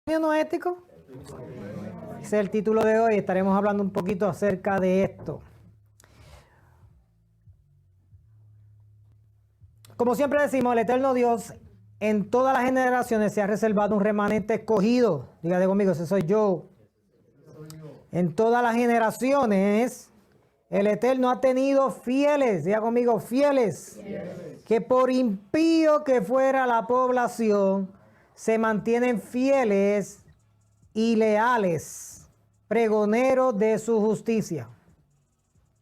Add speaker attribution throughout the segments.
Speaker 1: No ético. Ese es el título de hoy. Estaremos hablando un poquito acerca de esto. Como siempre decimos, el eterno Dios en todas las generaciones se ha reservado un remanente escogido. Dígate conmigo, ese soy yo. En todas las generaciones, el Eterno ha tenido fieles, diga conmigo, fieles, que por impío que fuera la población, se mantienen fieles y leales, pregoneros de su justicia.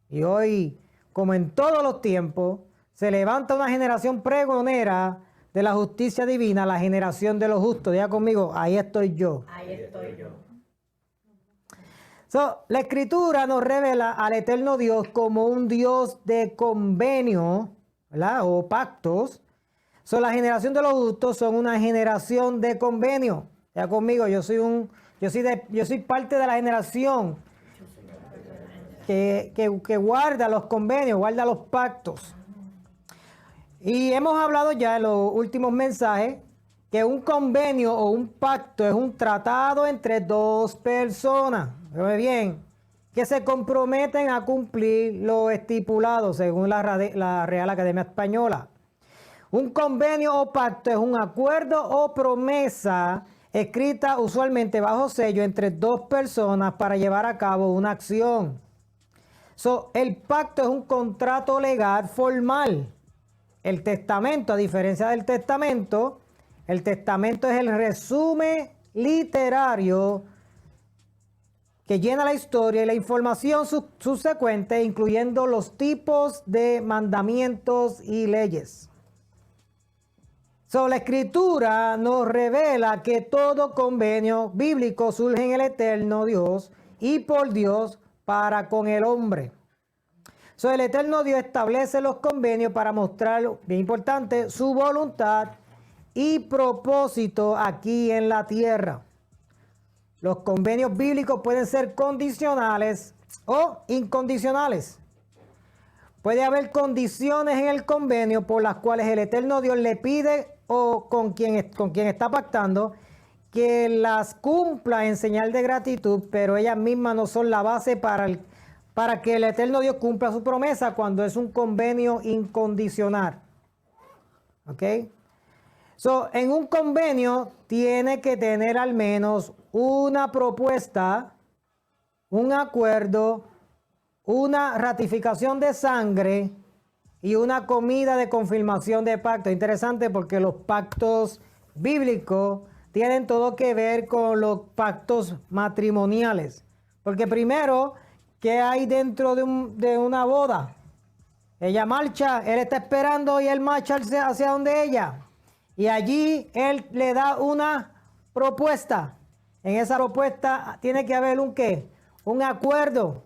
Speaker 1: Y hoy, como en todos los tiempos, se levanta una generación pregonera de la justicia divina, la generación de los justos. Diga conmigo, ahí estoy yo.
Speaker 2: Ahí estoy yo.
Speaker 1: La Escritura nos revela al eterno Dios como un Dios de convenio, ¿verdad? O pactos. La generación de los justos son una generación de convenio. Ya conmigo, yo soy parte de la generación que guarda los convenios, guarda los pactos. Y hemos hablado ya en los últimos mensajes que un convenio o un pacto es un tratado entre dos personas, muy bien, que se comprometen a cumplir lo estipulado según la Real Academia Española. Un convenio o pacto es un acuerdo o promesa escrita usualmente bajo sello entre dos personas para llevar a cabo una acción. El pacto es un contrato legal formal. El testamento, a diferencia del testamento, el testamento es el resumen literario que llena la historia y la información subsecuente, incluyendo los tipos de mandamientos y leyes. La Escritura nos revela que todo convenio bíblico surge en el eterno Dios y por Dios para con el hombre. El eterno Dios establece los convenios para mostrar, bien importante, su voluntad y propósito aquí en la tierra. Los convenios bíblicos pueden ser condicionales o incondicionales. Puede haber condiciones en el convenio por las cuales el eterno Dios le pide o con quien está pactando que las cumpla en señal de gratitud, pero ellas mismas no son la base para que el eterno Dios cumpla su promesa cuando es un convenio incondicional. ¿Ok? En un convenio tiene que tener al menos una propuesta, un acuerdo, una ratificación de sangre y una comida de confirmación de pacto. Interesante porque los pactos bíblicos tienen todo que ver con los pactos matrimoniales. Porque primero, ¿qué hay dentro de una boda? Ella marcha, él está esperando y él marcha hacia donde ella. Y allí él le da una propuesta. En esa propuesta tiene que haber un ¿qué? Un acuerdo.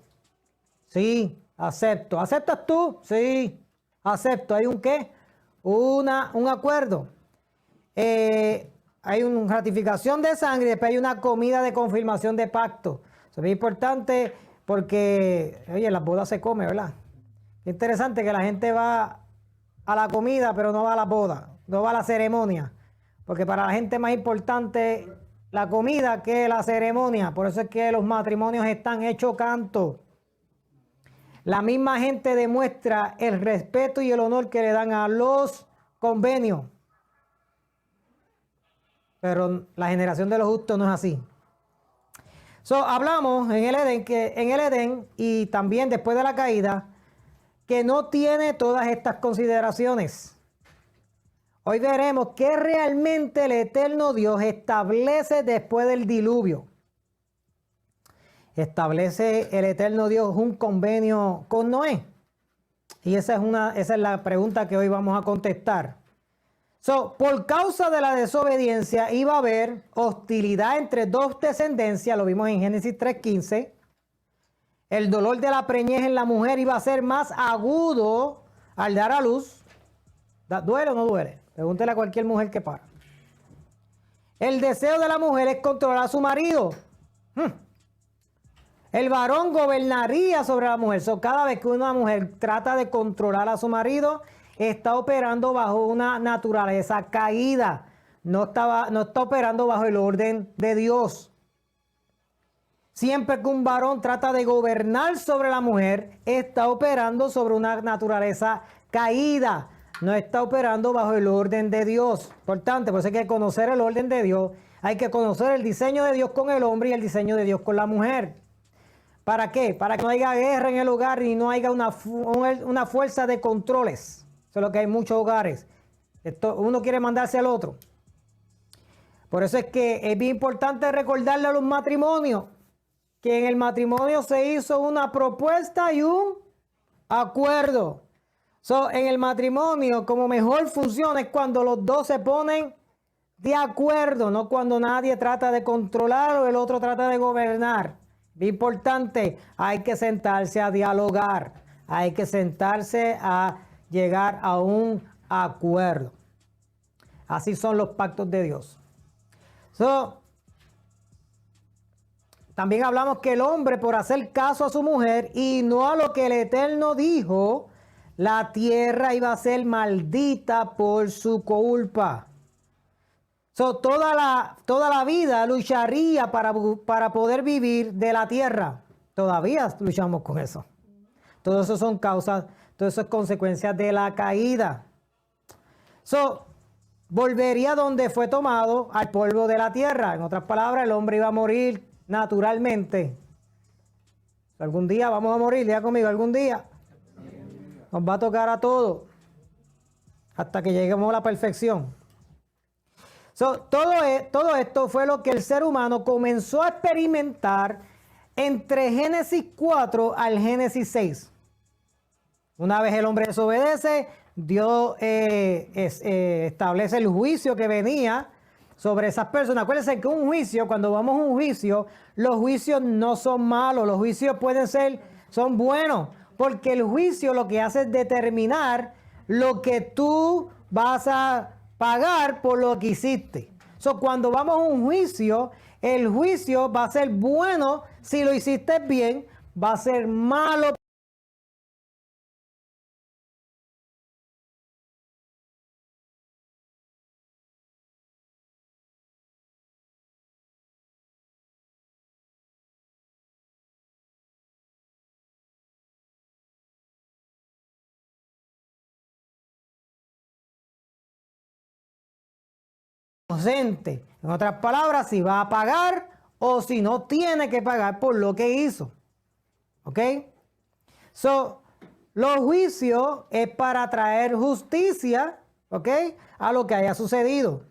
Speaker 1: Sí, acepto. ¿Aceptas tú? Sí, acepto. ¿Hay un qué? Un acuerdo. Hay una ratificación de sangre y después hay una comida de confirmación de pacto. Eso es muy importante porque, oye, las bodas se come, ¿verdad? Es interesante que la gente va a la comida, pero no va a la boda, no va a la ceremonia. Porque para la gente es más importante la comida que la ceremonia. Por eso es que los matrimonios están hechos canto. La misma gente demuestra el respeto y el honor que le dan a los convenios. Pero la generación de los justos no es así. Hablamos en el Edén y también después de la caída, que no tiene todas estas consideraciones. Hoy veremos qué realmente el eterno Dios establece después del diluvio. Establece el eterno Dios un convenio con Noé. Y esa es la pregunta que hoy vamos a contestar. Por causa de la desobediencia iba a haber hostilidad entre dos descendencias, lo vimos en Génesis 3:15. El dolor de la preñez en la mujer iba a ser más agudo al dar a luz. ¿Duele o no duele? Pregúntele a cualquier mujer que para. El deseo de la mujer es controlar a su marido. El varón gobernaría sobre la mujer. Cada vez que una mujer trata de controlar a su marido, está operando bajo una naturaleza caída. no está operando bajo el orden de Dios. Siempre que un varón trata de gobernar sobre la mujer, está operando sobre una naturaleza caída. No está operando bajo el orden de Dios. Importante, por eso hay que conocer el orden de Dios. Hay que conocer el diseño de Dios con el hombre y el diseño de Dios con la mujer. ¿Para qué? Para que no haya guerra en el hogar y no haya una fuerza de controles. Eso es lo que hay en muchos hogares. Uno quiere mandarse al otro. Por eso es que es bien importante recordarle a los matrimonios que en el matrimonio se hizo una propuesta y un acuerdo. En el matrimonio, como mejor funciona es cuando los dos se ponen de acuerdo, no cuando nadie trata de controlar o el otro trata de gobernar. Bien importante, hay que sentarse a dialogar, hay que sentarse a llegar a un acuerdo. Así son los pactos de Dios. También hablamos que el hombre, por hacer caso a su mujer y no a lo que el Eterno dijo, la tierra iba a ser maldita por su culpa. Toda la vida lucharía para poder vivir de la tierra. Todavía luchamos con eso. Todo eso son causas, todo eso es consecuencias de la caída. Volvería donde fue tomado, al polvo de la tierra. En otras palabras, el hombre iba a morir naturalmente. Algún día vamos a morir, diga conmigo, algún día. Nos va a tocar a todos hasta que lleguemos a la perfección. Todo esto fue lo que el ser humano comenzó a experimentar entre Génesis 4 al Génesis 6. Una vez el hombre desobedece, Dios establece el juicio que venía sobre esas personas. Acuérdense que un juicio, cuando vamos a un juicio, los juicios no son malos, los juicios son buenos, porque el juicio lo que hace es determinar lo que tú vas a pagar por lo que hiciste. Cuando vamos a un juicio, el juicio va a ser bueno si lo hiciste bien, va a ser malo. Inocente. En otras palabras, si va a pagar o si no tiene que pagar por lo que hizo. ¿Ok? Los juicios es para traer justicia, ¿ok? A lo que haya sucedido.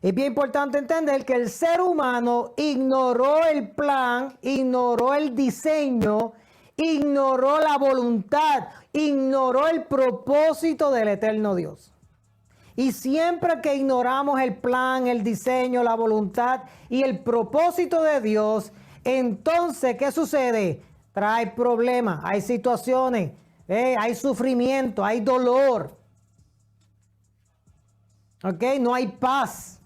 Speaker 1: Es bien importante entender que el ser humano ignoró el plan, ignoró el diseño, ignoró la voluntad, ignoró el propósito del eterno Dios. Y siempre que ignoramos el plan, el diseño, la voluntad y el propósito de Dios, entonces, ¿qué sucede? Trae problemas, hay situaciones, hay sufrimiento, hay dolor. ¿Ok? No hay paz.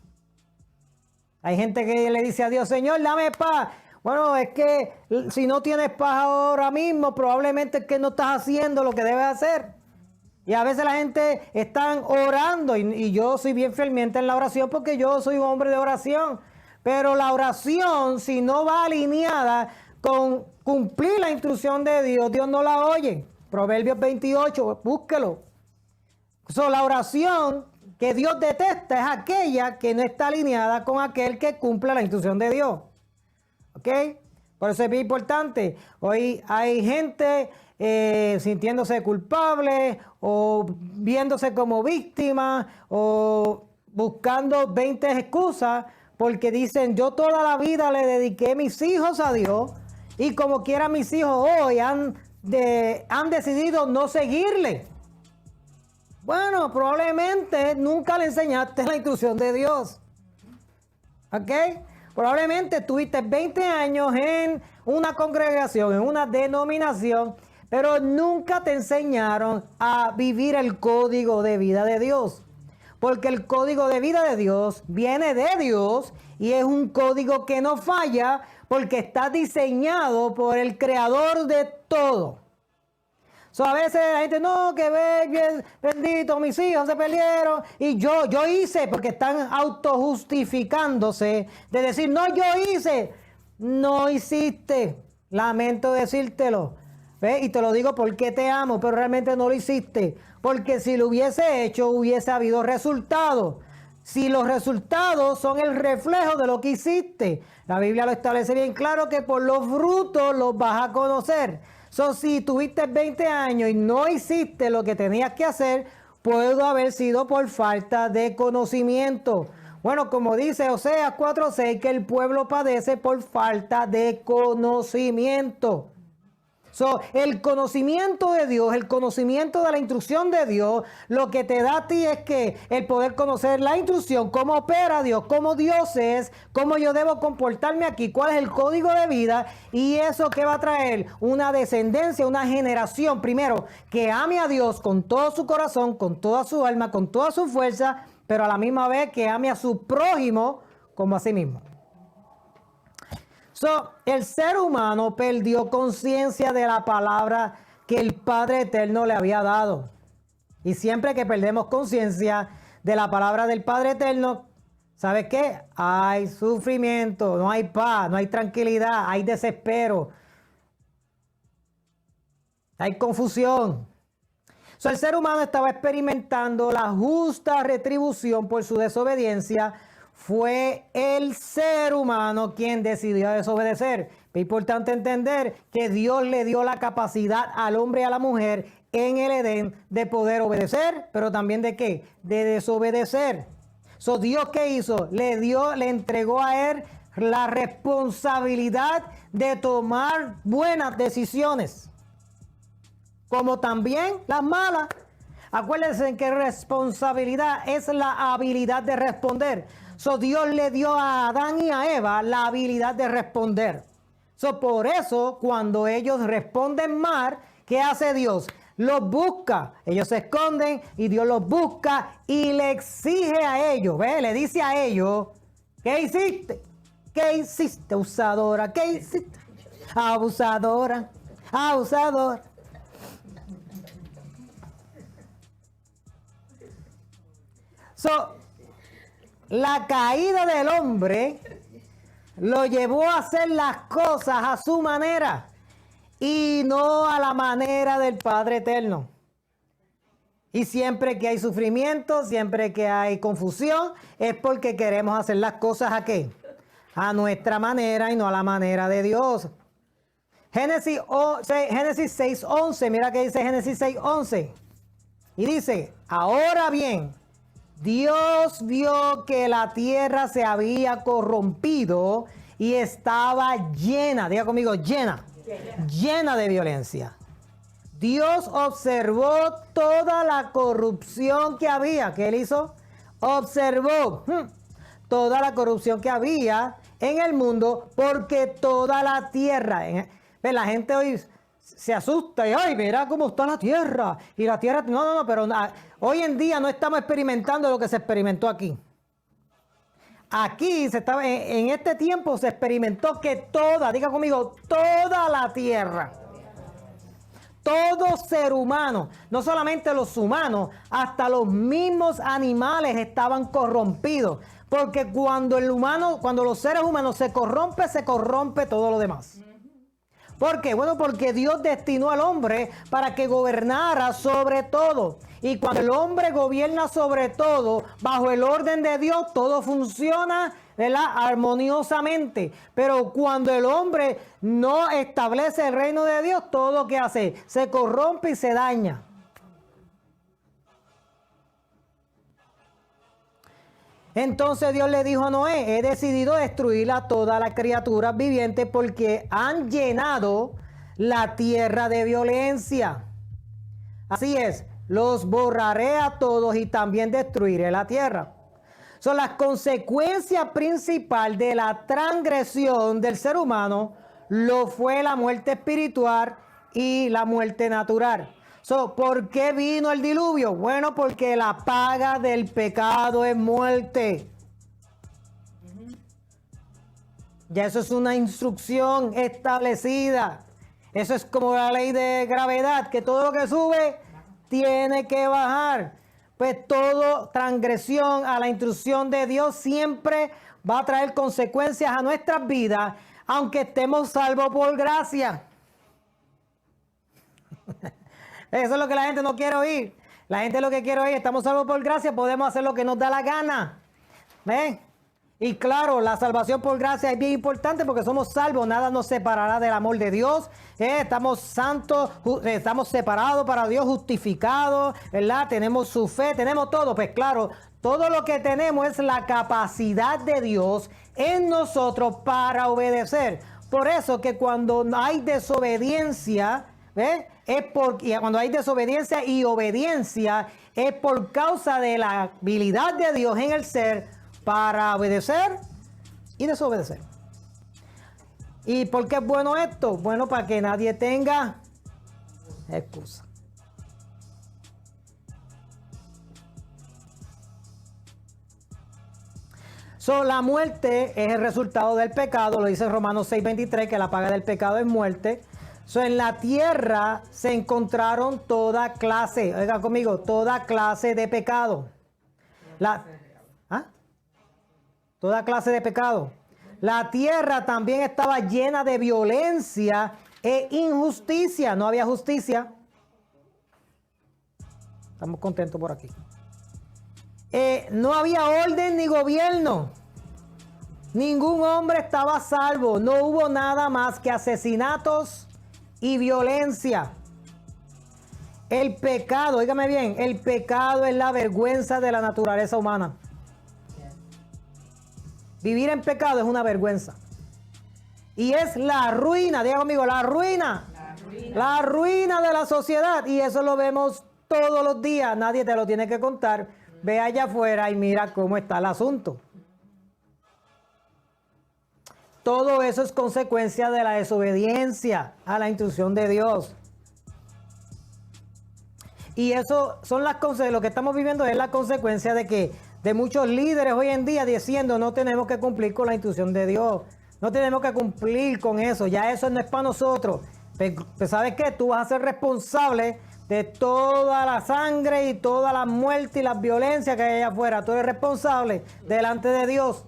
Speaker 1: Hay gente que le dice a Dios, Señor, dame paz. Bueno, es que si no tienes paz ahora mismo, probablemente es que no estás haciendo lo que debes hacer. Y a veces la gente está orando y yo soy bien ferviente en la oración porque yo soy un hombre de oración. Pero la oración, si no va alineada con cumplir la instrucción de Dios, Dios no la oye. Proverbios 28, búsquelo. La oración que Dios detesta es aquella que no está alineada con aquel que cumple la instrucción de Dios. ¿Ok? Por eso es bien importante. Hoy hay gente sintiéndose culpable o viéndose como víctima o buscando 20 excusas porque dicen, yo toda la vida le dediqué mis hijos a Dios y como quiera mis hijos hoy han decidido no seguirle. Bueno, probablemente nunca le enseñaste la instrucción de Dios. ¿Ok? Probablemente tuviste 20 años en una congregación, en una denominación, pero nunca te enseñaron a vivir el código de vida de Dios. Porque el código de vida de Dios viene de Dios y es un código que no falla porque está diseñado por el creador de todo. So, a veces la gente, no, que bendito, mis hijos se perdieron. Y yo hice, porque están autojustificándose de decir, no, yo hice. No hiciste. Lamento decírtelo. ¿Ves? Y te lo digo porque te amo, pero realmente no lo hiciste. Porque si lo hubiese hecho, hubiese habido resultados. Si los resultados son el reflejo de lo que hiciste. La Biblia lo establece bien claro que por los frutos los vas a conocer. So, si tuviste 20 años y no hiciste lo que tenías que hacer, puede haber sido por falta de conocimiento. Bueno, como dice Oseas 4:6, que el pueblo padece por falta de conocimiento. So, el conocimiento de Dios, el conocimiento de la instrucción de Dios, lo que te da a ti es que el poder conocer la instrucción, cómo opera Dios, cómo Dios es, cómo yo debo comportarme aquí, cuál es el código de vida, y eso que va a traer una descendencia, una generación, primero, que ame a Dios con todo su corazón, con toda su alma, con toda su fuerza, pero a la misma vez que ame a su prójimo como a sí mismo. El ser humano perdió conciencia de la palabra que el Padre Eterno le había dado. Y siempre que perdemos conciencia de la palabra del Padre Eterno, ¿sabes qué? Hay sufrimiento, no hay paz, no hay tranquilidad, hay desespero, hay confusión. El ser humano estaba experimentando la justa retribución por su desobediencia. Fue el ser humano quien decidió desobedecer. Es importante entender que Dios le dio la capacidad al hombre y a la mujer en el Edén de poder obedecer, pero también ¿de qué? De desobedecer. Dios, ¿qué hizo? Le entregó a él la responsabilidad de tomar buenas decisiones, como también las malas. Acuérdense que responsabilidad es la habilidad de responder. Dios le dio a Adán y a Eva la habilidad de responder. Por eso, cuando ellos responden mal, ¿qué hace Dios? Los busca. Ellos se esconden y Dios los busca y le exige a ellos. ¿Ve? Le dice a ellos, ¿qué hiciste? ¿Qué hiciste, abusadora? ¿Qué hiciste? Abusadora, abusadora. La caída del hombre lo llevó a hacer las cosas a su manera y no a la manera del Padre Eterno. Y siempre que hay sufrimiento, siempre que hay confusión, es porque queremos hacer las cosas ¿a qué? A nuestra manera y no a la manera de Dios. Génesis 6:11, mira que dice Génesis 6:11. Y dice, ahora bien, Dios vio que la tierra se había corrompido y estaba llena, diga conmigo, llena de violencia. Dios observó toda la corrupción que había. ¿Qué él hizo? Observó toda la corrupción que había en el mundo, porque toda la tierra, la gente hoy se asusta y ¡ay, mira cómo está la tierra! Y la tierra, no, pero hoy en día no estamos experimentando lo que se experimentó aquí. Aquí en este tiempo se experimentó que diga conmigo, toda la tierra, todo ser humano, no solamente los humanos, hasta los mismos animales estaban corrompidos. Porque cuando los seres humanos se corrompe todo lo demás. ¿Por qué? Bueno, porque Dios destinó al hombre para que gobernara sobre todo. Y cuando el hombre gobierna sobre todo, bajo el orden de Dios, todo funciona, ¿verdad?, armoniosamente. Pero cuando el hombre no establece el reino de Dios, todo ¿qué hace? Se corrompe y se daña. Entonces Dios le dijo a Noé, he decidido destruir a todas las criaturas vivientes porque han llenado la tierra de violencia. Así es, los borraré a todos y también destruiré la tierra. Son las consecuencias principales de la transgresión del ser humano, lo fue la muerte espiritual y la muerte natural. ¿Por qué vino el diluvio? Bueno, porque la paga del pecado es muerte. Ya eso es una instrucción establecida. Eso es como la ley de gravedad, que todo lo que sube tiene que bajar. Pues toda transgresión a la instrucción de Dios siempre va a traer consecuencias a nuestras vidas, aunque estemos salvos por gracia. Eso es lo que la gente no quiere oír. La gente lo que quiere oír, estamos salvos por gracia, podemos hacer lo que nos da la gana. ¿Ven? Y claro, la salvación por gracia es bien importante porque somos salvos, nada nos separará del amor de Dios. Estamos santos, estamos separados para Dios, justificados, ¿verdad? Tenemos su fe, tenemos todo. Pues claro, todo lo que tenemos es la capacidad de Dios en nosotros para obedecer. Por eso que cuando hay desobediencia, ¿ves? Cuando hay desobediencia y obediencia, es por causa de la habilidad de Dios en el ser para obedecer y desobedecer. ¿Y por qué es bueno esto? Bueno, para que nadie tenga excusa. La muerte es el resultado del pecado, lo dice Romanos 6:23, que la paga del pecado es muerte. En la tierra se encontraron toda clase, oiga conmigo, toda clase de pecado. Toda clase de pecado. La tierra también estaba llena de violencia e injusticia. No había justicia. Estamos contentos por aquí. No había orden ni gobierno. Ningún hombre estaba a salvo. No hubo nada más que asesinatos y violencia. El pecado, óigame bien, el pecado es la vergüenza de la naturaleza humana. Vivir en pecado es una vergüenza. Y es la ruina, diga conmigo, la ruina. La ruina de la sociedad. Y eso lo vemos todos los días. Nadie te lo tiene que contar. Ve allá afuera y mira cómo está el asunto. Todo eso es consecuencia de la desobediencia a la instrucción de Dios. Y eso son las consecuencias. Lo que estamos viviendo es la consecuencia de muchos líderes hoy en día diciendo no tenemos que cumplir con la instrucción de Dios. No tenemos que cumplir con eso. Ya eso no es para nosotros. Pero ¿sabes qué? Tú vas a ser responsable de toda la sangre y toda la muerte y las violencias que hay allá afuera. Tú eres responsable delante de Dios.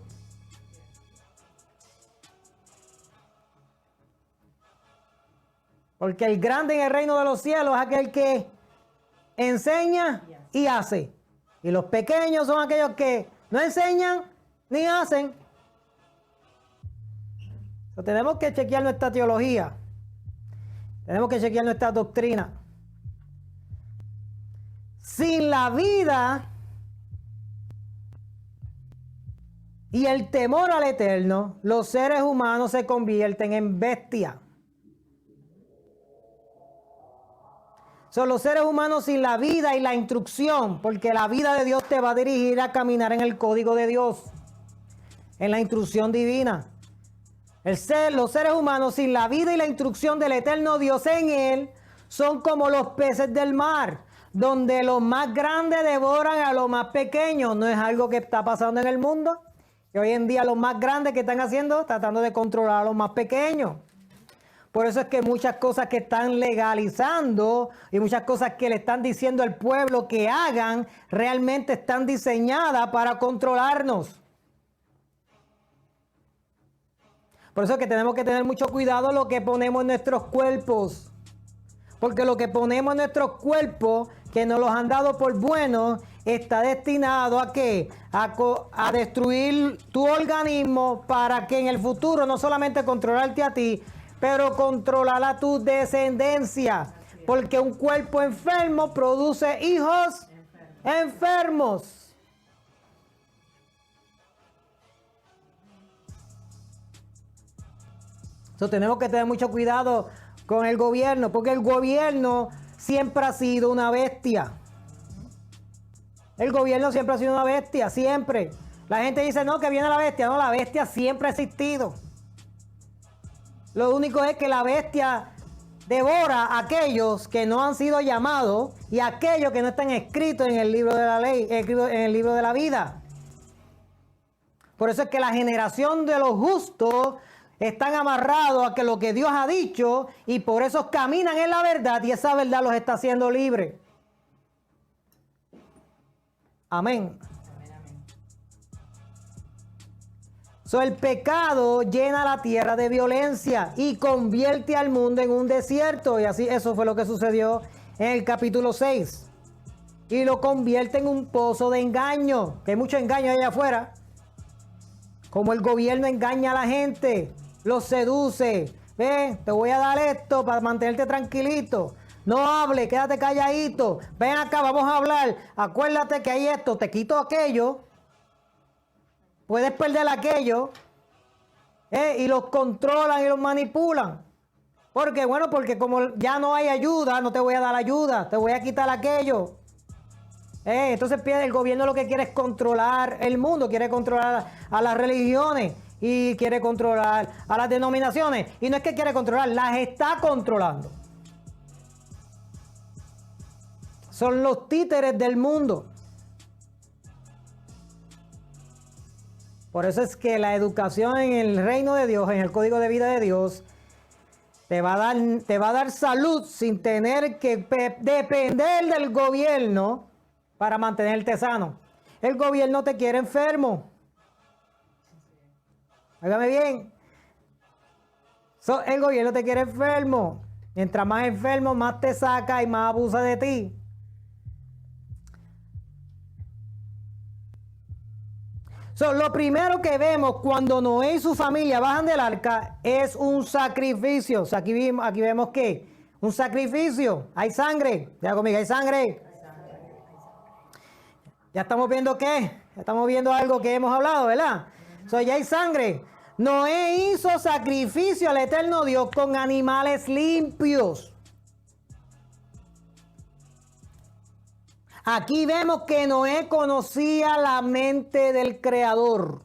Speaker 1: Porque el grande en el reino de los cielos es aquel que enseña y hace. Y los pequeños son aquellos que no enseñan ni hacen. Tenemos que chequear nuestra teología. Tenemos que chequear nuestra doctrina. Sin la vida y el temor al Eterno, los seres humanos se convierten en bestias. Son los seres humanos sin la vida y la instrucción, porque la vida de Dios te va a dirigir a caminar en el código de Dios, en la instrucción divina. Los seres humanos sin la vida y la instrucción del eterno Dios en él son como los peces del mar, donde los más grandes devoran a los más pequeños. ¿No es algo que está pasando en el mundo? Que hoy en día los más grandes que están haciendo, tratando de controlar a los más pequeños. Por eso es que muchas cosas que están legalizando y muchas cosas que le están diciendo al pueblo que hagan, realmente están diseñadas para controlarnos. Por eso es que tenemos que tener mucho cuidado lo que ponemos en nuestros cuerpos. Porque lo que ponemos en nuestros cuerpos, que nos los han dado por buenos, está destinado ¿a qué? A destruir tu organismo para que en el futuro no solamente controlarte a ti, pero controlar a tu descendencia. Porque un cuerpo enfermo produce hijos enfermos. Entonces tenemos que tener mucho cuidado con el gobierno, porque el gobierno siempre ha sido una bestia. El gobierno siempre ha sido una bestia, siempre. La gente dice, no, que viene la bestia. No, la bestia siempre ha existido. Lo único es que la bestia devora a aquellos que no han sido llamados y a aquellos que no están escritos en el libro de la ley, en el libro de la vida. Por eso es que la generación de los justos están amarrados a que lo que Dios ha dicho y por eso caminan en la verdad y esa verdad los está haciendo libres. Amén. El pecado llena la tierra de violencia y convierte al mundo en un desierto. Y así eso fue lo que sucedió en el capítulo 6. Y lo convierte en un pozo de engaño. Que hay mucho engaño allá afuera. Como el gobierno engaña a la gente. Los seduce. Ven, te voy a dar esto para mantenerte tranquilito. No hable, quédate calladito. Ven acá, vamos a hablar. Acuérdate que hay esto, te quito aquello. Puedes perder aquello. Y los controlan y los manipulan. ¿Por qué? Bueno, porque como ya no hay ayuda, no te voy a dar ayuda. Te voy a quitar aquello. Entonces el gobierno lo que quiere es controlar el mundo. Quiere controlar a las religiones. Y quiere controlar a las denominaciones. Y no es que quiere controlar, las está controlando. Son los títeres del mundo. Por eso es que la educación en el reino de Dios, en el código de vida de Dios, te va a dar salud sin tener que depender del gobierno para mantenerte sano. El gobierno te quiere enfermo. Hágame bien. El gobierno te quiere enfermo. Mientras más enfermo, más te saca y más abusa de ti. Lo primero que vemos cuando Noé y su familia bajan del arca es un sacrificio. Aquí vemos que un sacrificio. Hay sangre. Ya conmigo, hay sangre. Ya estamos viendo qué. Ya estamos viendo algo que hemos hablado, ¿verdad? Ya hay sangre. Noé hizo sacrificio al eterno Dios con animales limpios. Aquí vemos que Noé conocía la mente del Creador.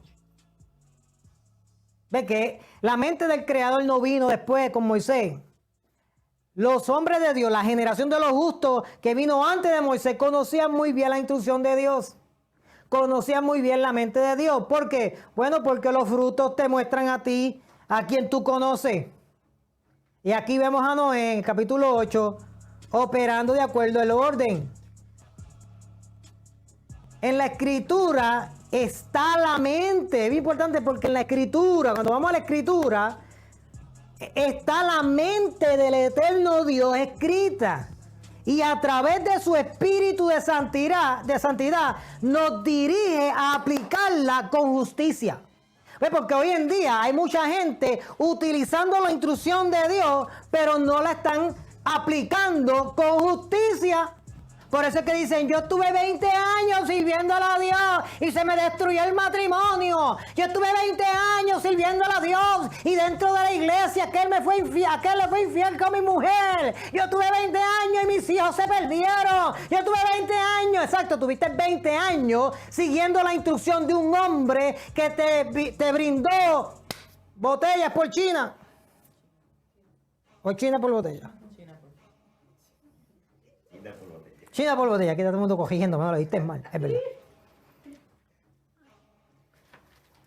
Speaker 1: Ve que la mente del Creador no vino después con Moisés. Los hombres de Dios, la generación de los justos que vino antes de Moisés, conocían muy bien la instrucción de Dios. Conocían muy bien la mente de Dios. ¿Por qué? Bueno, porque los frutos te muestran a ti, a quien tú conoces. Y aquí vemos a Noé en el capítulo 8, operando de acuerdo al orden. En la escritura está la mente. Es muy importante porque en la escritura, cuando vamos a la escritura, está la mente del eterno Dios escrita. Y a través de su espíritu de santidad nos dirige a aplicarla con justicia. Porque hoy en día hay mucha gente utilizando la instrucción de Dios, pero no la están aplicando con justicia. Por eso es que dicen, yo estuve 20 años sirviéndole a Dios y se me destruyó el matrimonio. Yo estuve 20 años sirviéndole a Dios y dentro de la iglesia aquel le fue infiel con mi mujer. Yo tuve 20 años y mis hijos se perdieron. Yo tuve 20 años, exacto, tuviste 20 años siguiendo la instrucción de un hombre que te brindó botellas por China. O China por botella. China por botella, aquí está todo el mundo cogiendo, me lo diste mal, es verdad.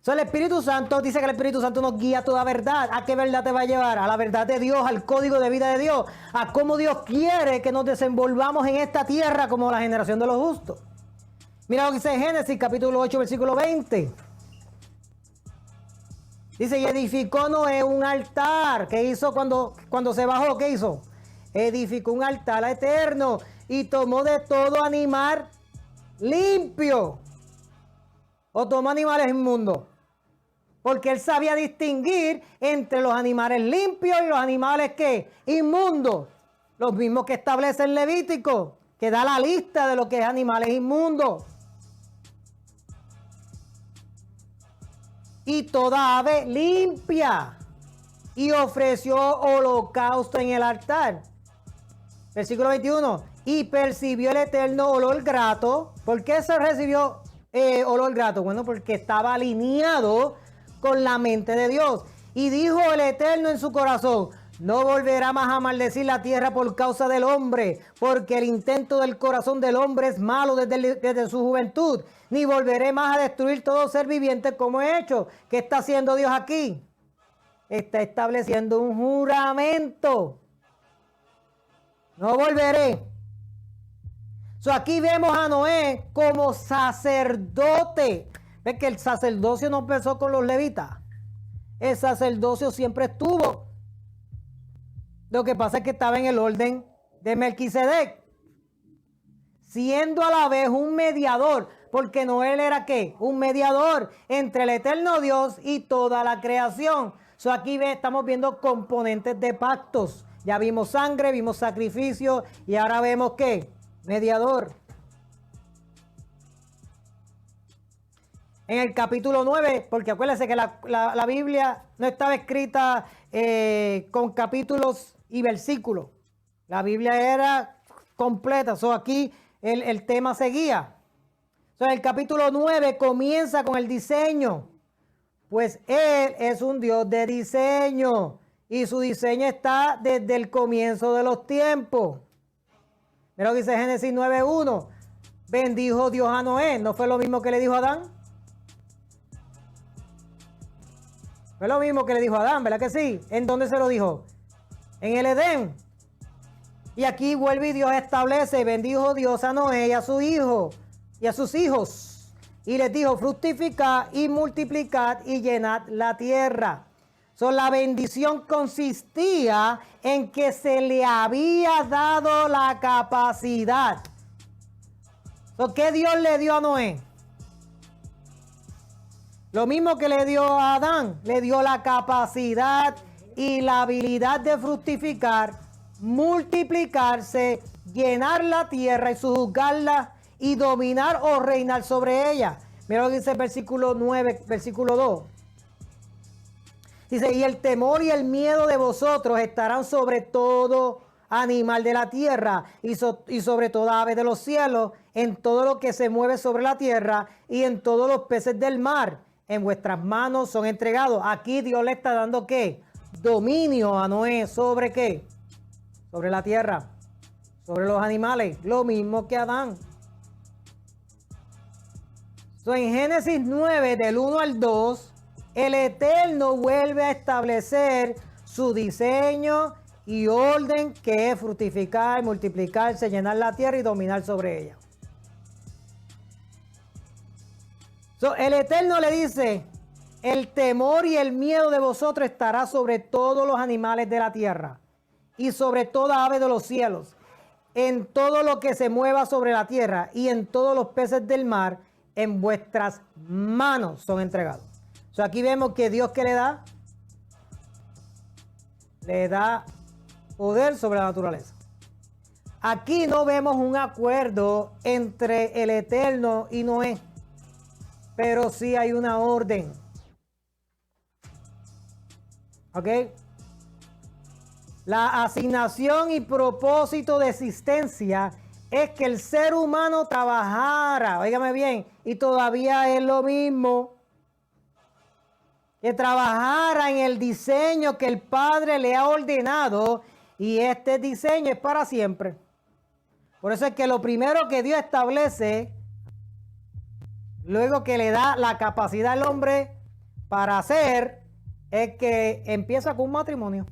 Speaker 1: El Espíritu Santo dice que el Espíritu Santo nos guía a toda verdad. ¿A qué verdad te va a llevar? A la verdad de Dios, al código de vida de Dios, a cómo Dios quiere que nos desenvolvamos en esta tierra como la generación de los justos. Mira lo que dice Génesis capítulo 8, versículo 20. Dice, y edificó Noé un altar. ¿Qué hizo cuando se bajó? ¿Qué hizo? Edificó un altar eterno. Y tomó de todo animal limpio. O tomó animales inmundos. Porque él sabía distinguir entre los animales limpios y los animales ¿qué? Inmundos. Los mismos que establece el Levítico. Que da la lista de lo que es animales inmundos. Y toda ave limpia. Y ofreció holocausto en el altar. Versículo 21. Y percibió el eterno olor grato. ¿Por qué se recibió olor grato? Bueno, porque estaba alineado con la mente de Dios. Y dijo el eterno en su corazón, no volverá más a maldecir la tierra por causa del hombre, porque el intento del corazón del hombre es malo desde su juventud. Ni volveré más a destruir todo ser viviente como he hecho. ¿Qué está haciendo Dios aquí? está estableciendo un juramento. No volveré. Aquí vemos a Noé como sacerdote. ¿Ves que el sacerdocio no empezó con los levitas? El sacerdocio siempre estuvo. Lo que pasa es que estaba en el orden de Melquisedec, siendo a la vez un mediador, porque Noé era ¿qué? Un mediador entre el eterno Dios y toda la creación. Aquí estamos viendo componentes de pactos. Ya vimos sangre, vimos sacrificio y ahora vemos ¿qué? Mediador. En el capítulo 9, porque acuérdense que la Biblia no estaba escrita con capítulos y versículos. La Biblia era completa. Aquí el tema seguía. El capítulo 9 comienza con el diseño. Pues Él es un Dios de diseño. Y su diseño está desde el comienzo de los tiempos. Mira lo que dice Génesis 9:1. Bendijo Dios a Noé. ¿No fue lo mismo que le dijo a Adán? Fue lo mismo que le dijo a Adán, ¿verdad que sí? ¿En dónde se lo dijo? En el Edén. Y aquí vuelve y Dios establece, bendijo Dios a Noé y a su hijo y a sus hijos. Y les dijo, fructificad y multiplicad y llenad la tierra. La bendición consistía en que se le había dado la capacidad. ¿Qué Dios le dio a Noé? Lo mismo que le dio a Adán, le dio la capacidad y la habilidad de fructificar, multiplicarse, llenar la tierra y sujuzgarla y dominar o reinar sobre ella. Mira lo que dice el versículo 9, versículo 2. Dice, y el temor y el miedo de vosotros estarán sobre todo animal de la tierra y sobre toda ave de los cielos, en todo lo que se mueve sobre la tierra y en todos los peces del mar. En vuestras manos son entregados. Aquí Dios le está dando ¿qué? Dominio a Noé. ¿Sobre qué? Sobre la tierra. Sobre los animales. Lo mismo que Adán. En Génesis 9, del 1 al 2, el Eterno vuelve a establecer su diseño y orden, que es fructificar, multiplicarse, llenar la tierra y dominar sobre ella. El Eterno le dice, el temor y el miedo de vosotros estará sobre todos los animales de la tierra y sobre toda ave de los cielos, en todo lo que se mueva sobre la tierra y en todos los peces del mar, en vuestras manos son entregados. Aquí vemos que Dios, ¿qué le da? Le da poder sobre la naturaleza. Aquí no vemos un acuerdo entre el Eterno y Noé, pero sí hay una orden. ¿Ok? La asignación y propósito de existencia es que el ser humano trabajara, óigame bien, y todavía es lo mismo, que trabajara en el diseño que el Padre le ha ordenado, y este diseño es para siempre. Por eso es que lo primero que Dios establece, luego que le da la capacidad al hombre para hacer, es que empieza con un matrimonio.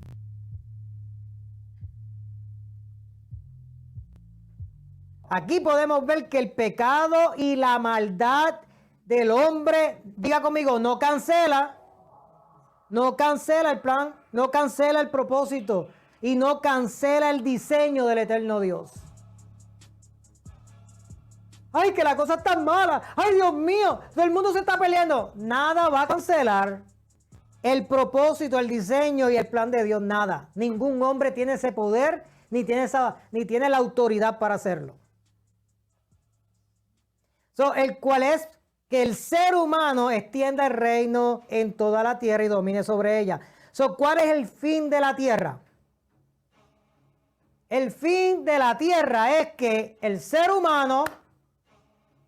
Speaker 1: Aquí podemos ver que el pecado y la maldad del hombre, diga conmigo, no cancela el plan, no cancela el propósito y no cancela el diseño del eterno Dios. Ay, que la cosa está mala. Ay, Dios mío, todo el mundo se está peleando. Nada va a cancelar el propósito, el diseño y el plan de Dios. Nada. Ningún hombre tiene ese poder, ni tiene la autoridad para hacerlo. El cual es que el ser humano extienda el reino en toda la tierra y domine sobre ella. ¿Cuál es el fin de la tierra? El fin de la tierra es que el ser humano,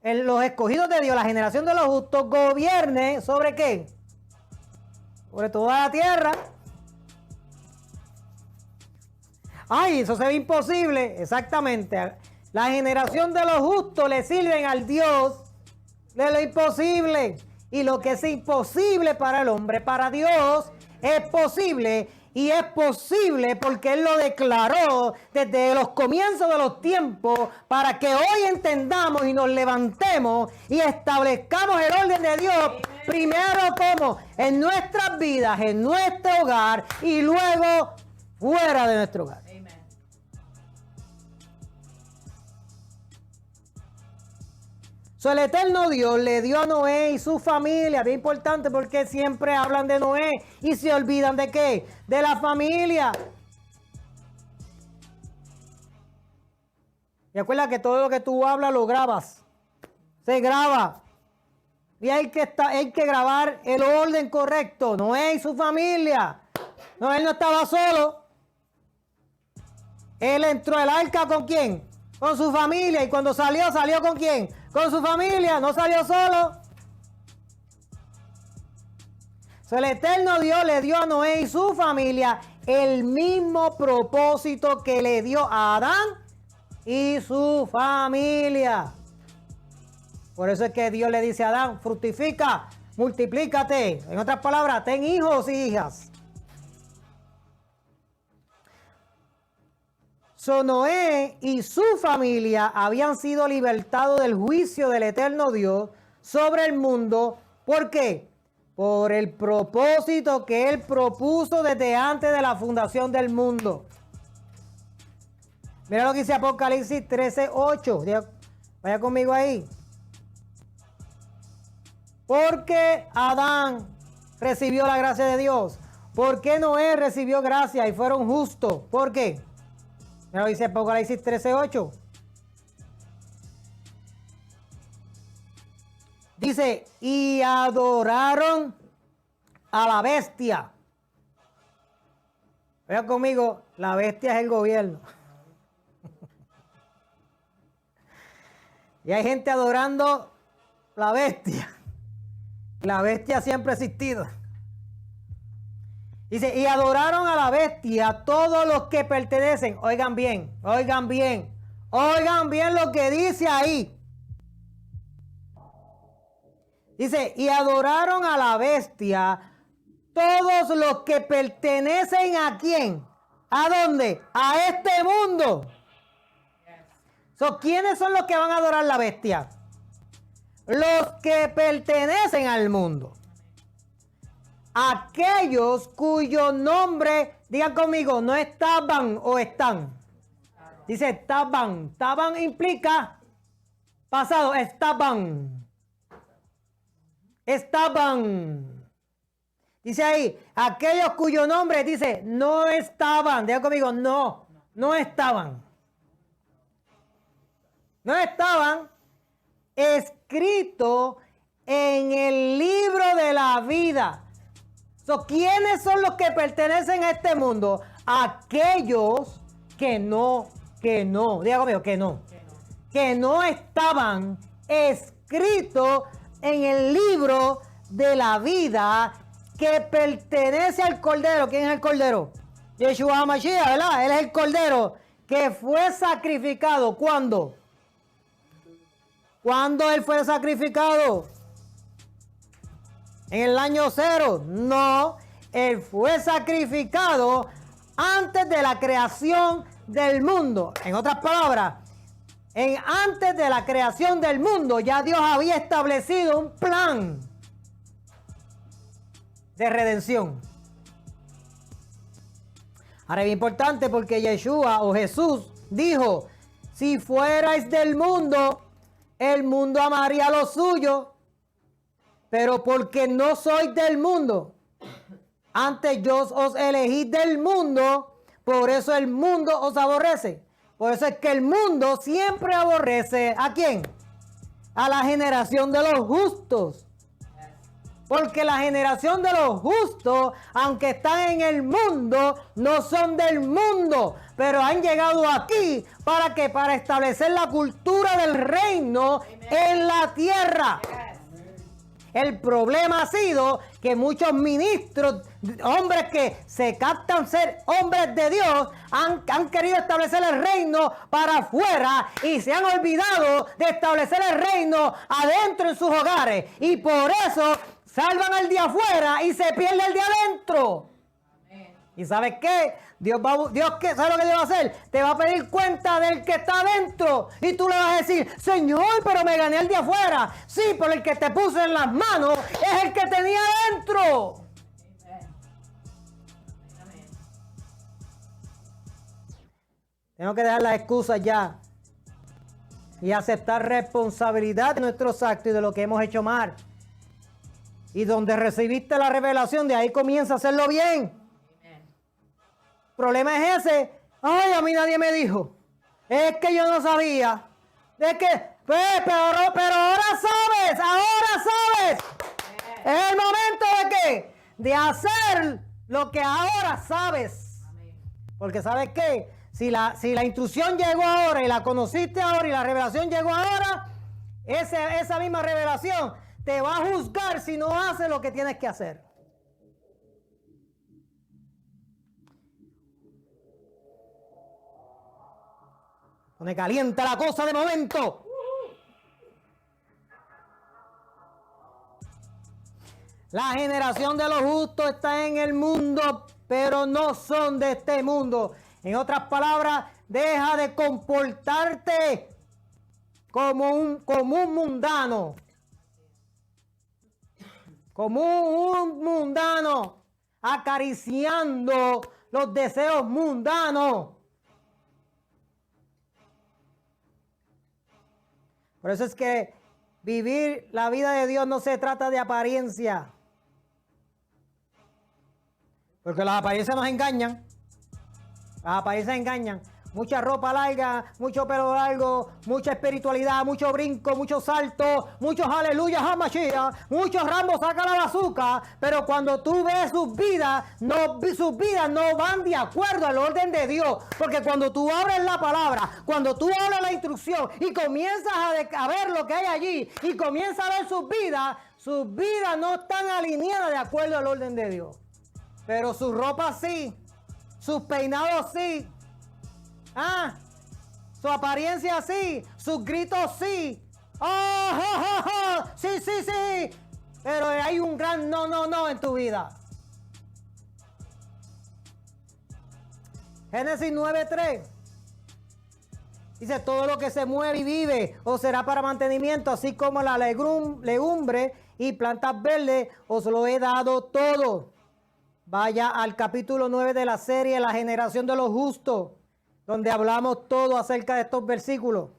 Speaker 1: los escogidos de Dios, la generación de los justos, gobierne ¿sobre qué? Sobre toda la tierra. Ay, eso se ve imposible. Exactamente. La generación de los justos le sirven al Dios de lo imposible. Y lo que es imposible para el hombre, para Dios, es posible. Y es posible porque Él lo declaró desde los comienzos de los tiempos para que hoy entendamos y nos levantemos y establezcamos el orden de Dios. Amen. Primero como en nuestras vidas, en nuestro hogar y luego fuera de nuestro hogar. Amen. El eterno Dios le dio a Noé y su familia, bien importante porque siempre hablan de Noé y se olvidan de ¿qué? De la familia. Y acuerda que todo lo que tú hablas lo grabas, se graba. Y hay que grabar el orden correcto. Noé y su familia. No, él no estaba solo. Él entró al arca ¿con quién? Con su familia. Y cuando salió ¿con quién? Con su familia, no salió solo. El eterno Dios le dio a Noé y su familia el mismo propósito que le dio a Adán y su familia. Por eso es que Dios le dice a Adán, fructifica, multiplícate. En otras palabras, ten hijos y hijas. Noé y su familia habían sido libertados del juicio del eterno Dios sobre el mundo. ¿Por qué? Por el propósito que Él propuso desde antes de la fundación del mundo. Mira lo que dice Apocalipsis 13:8. Vaya conmigo ahí. Porque Adán recibió la gracia de Dios. ¿Por qué Noé recibió gracia y fueron justos? ¿Por qué? Mira, dice Apocalipsis 13:8. Dice, y adoraron a la bestia. Vean conmigo, la bestia es el gobierno. Y hay gente adorando la bestia. La bestia siempre ha existido. Dice, y adoraron a la bestia todos los que pertenecen. Oigan bien, oigan bien. Oigan bien lo que dice ahí. Dice, y adoraron a la bestia todos los que pertenecen ¿a quién? ¿A dónde? A este mundo. ¿Quiénes son los que van a adorar la bestia? Los que pertenecen al mundo. Aquellos cuyo nombre, digan conmigo, no estaban o están. Dice estaban. Estaban implica pasado, estaban. Estaban. Dice ahí, aquellos cuyo nombre dice no estaban. Digan conmigo, no estaban. No estaban escritos en el libro de la vida. ¿Quiénes son los que pertenecen a este mundo? Aquellos que no, diga conmigo, que no estaban escritos en el libro de la vida que pertenece al Cordero. ¿Quién es el Cordero? Yeshua HaMashiach, ¿verdad? Él es el Cordero que fue sacrificado. ¿Cuándo? ¿Cuándo él fue sacrificado? ¿En el año 0? No, él fue sacrificado antes de la creación del mundo. En otras palabras, antes de la creación del mundo ya Dios había establecido un plan de redención. Ahora es importante porque Yeshua o Jesús dijo, si fuerais del mundo, el mundo amaría lo suyo. Pero porque no sois del mundo, antes yo os elegí del mundo, por eso el mundo os aborrece. Por eso es que el mundo siempre aborrece ¿a quién? A la generación de los justos. Porque la generación de los justos, aunque están en el mundo, no son del mundo, pero han llegado aquí para que para establecer la cultura del reino en la tierra. El problema ha sido que muchos ministros, hombres que se captan ser hombres de Dios, han querido establecer el reino para afuera y se han olvidado de establecer el reino adentro en sus hogares. Y por eso salvan al de afuera y se pierde el de adentro. ¿Y sabes qué? Dios ¿qué? ¿Sabes lo que Dios va a hacer? Te va a pedir cuenta del que está adentro. Y tú le vas a decir, Señor, pero me gané el de afuera. Sí, pero el que te puso en las manos es el que tenía adentro. Tengo que dejar las excusas ya. Y aceptar responsabilidad de nuestros actos y de lo que hemos hecho mal. Y donde recibiste la revelación, de ahí comienza a hacerlo bien. El problema es ese. Ay, a mí nadie me dijo. Es que yo no sabía. Es que, pero ahora sabes. Es el momento de qué? De hacer lo que ahora sabes. Porque ¿sabes qué? Si la instrucción llegó ahora y la conociste ahora y la revelación llegó ahora, esa misma revelación te va a juzgar si no haces lo que tienes que hacer. Pone caliente la cosa de momento. La generación de los justos está en el mundo, pero no son de este mundo. En otras palabras, deja de comportarte como un mundano. Como un mundano, acariciando los deseos mundanos. Por eso es que vivir la vida de Dios no se trata de apariencia. Porque las apariencias nos engañan. Las apariencias engañan. Mucha ropa larga, mucho pelo largo, mucha espiritualidad, mucho brinco, muchos saltos, muchos aleluyas a Mashiach, muchos Rambos saca la bazooka, pero cuando tú ves sus vidas no van de acuerdo al orden de Dios. Porque cuando tú abres la palabra, cuando tú abres la instrucción y comienzas a ver lo que hay allí y comienzas a ver sus vidas no están alineadas de acuerdo al orden de Dios. Pero sus ropas sí, sus peinados sí. Su apariencia sí, sus gritos sí. Sí. Pero hay un gran no en tu vida. Génesis 9:3. Dice, todo lo que se mueve y vive os será para mantenimiento, así como la legumbre y plantas verdes os lo he dado todo. Vaya al capítulo 9 de la serie La generación de los justos, donde hablamos todo acerca de estos versículos.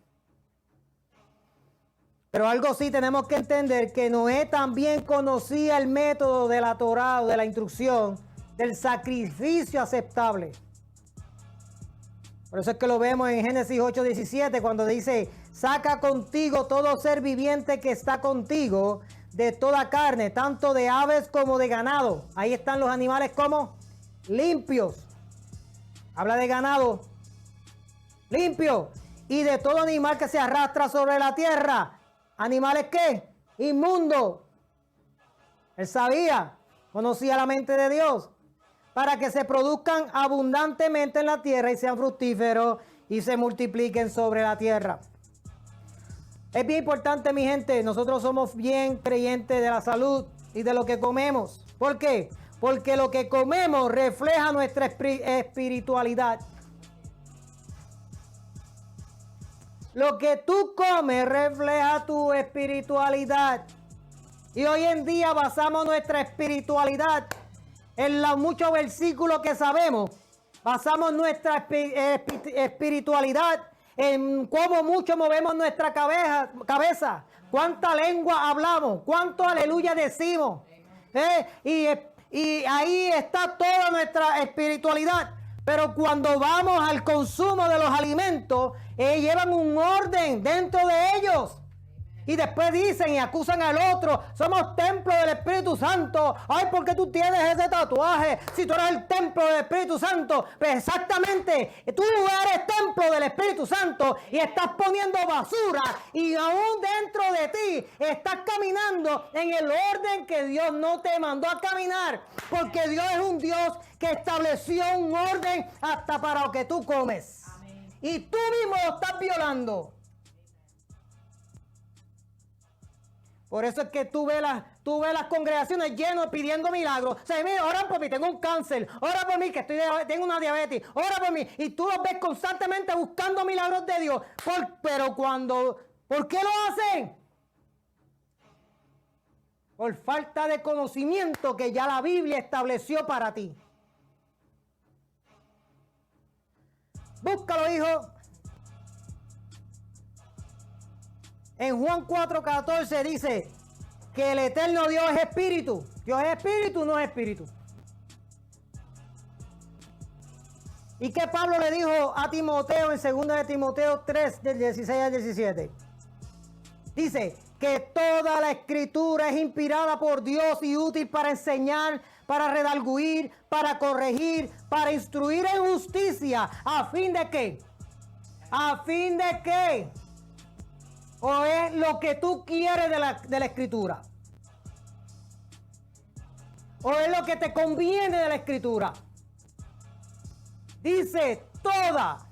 Speaker 1: Pero algo sí tenemos que entender, que Noé también conocía el método de la Torá o de la instrucción del sacrificio aceptable. Por eso es que lo vemos en Génesis 8:17, cuando dice, saca contigo todo ser viviente que está contigo, de toda carne, tanto de aves como de ganado. Ahí están los animales como limpios. Habla de ganado limpio, y de todo animal que se arrastra sobre la tierra. ¿Animales qué? Inmundos. Él sabía, conocía la mente de Dios, para que se produzcan abundantemente en la tierra y sean fructíferos y se multipliquen sobre la tierra. Es bien importante, mi gente, nosotros somos bien creyentes de la salud y de lo que comemos. ¿Por qué? Porque lo que comemos refleja nuestra espiritualidad. Lo que tú comes refleja tu espiritualidad. Y hoy en día basamos nuestra espiritualidad en los muchos versículos que sabemos. Basamos nuestra espiritualidad en cómo mucho movemos nuestra cabeza. Cuánta lengua hablamos. Cuánto aleluya decimos. Y ahí está toda nuestra espiritualidad. Pero cuando vamos al consumo de los alimentos, llevan un orden dentro de ellos. Y después dicen y acusan al otro, somos templo del Espíritu Santo. Ay, ¿por qué tú tienes ese tatuaje? Si tú eres el templo del Espíritu Santo. Pues exactamente, tú eres templo del Espíritu Santo y estás poniendo basura. Y aún dentro de ti estás caminando en el orden que Dios no te mandó a caminar. Porque Dios es un Dios que estableció un orden hasta para lo que tú comes. Amén. Y tú mismo lo estás violando. Por eso es que tú ves las congregaciones llenas pidiendo milagros. O sea, mira, oran por mí, tengo un cáncer. Ora por mí, que tengo una diabetes. Ora por mí. Y tú los ves constantemente buscando milagros de Dios. Pero ¿por qué lo hacen? Por falta de conocimiento que ya la Biblia estableció para ti. Búscalo, hijo. En Juan 4:14 dice que el eterno Dios es espíritu. Dios es espíritu, no es espíritu. ¿Y qué Pablo le dijo a Timoteo en 2 de Timoteo 3, del 16 al 17? Dice que toda la escritura es inspirada por Dios y útil para enseñar, para redarguir, para corregir, para instruir en justicia. ¿A fin de qué? ¿A fin de qué? ¿O es lo que tú quieres de la escritura? ¿O es lo que te conviene de la escritura? Dice toda.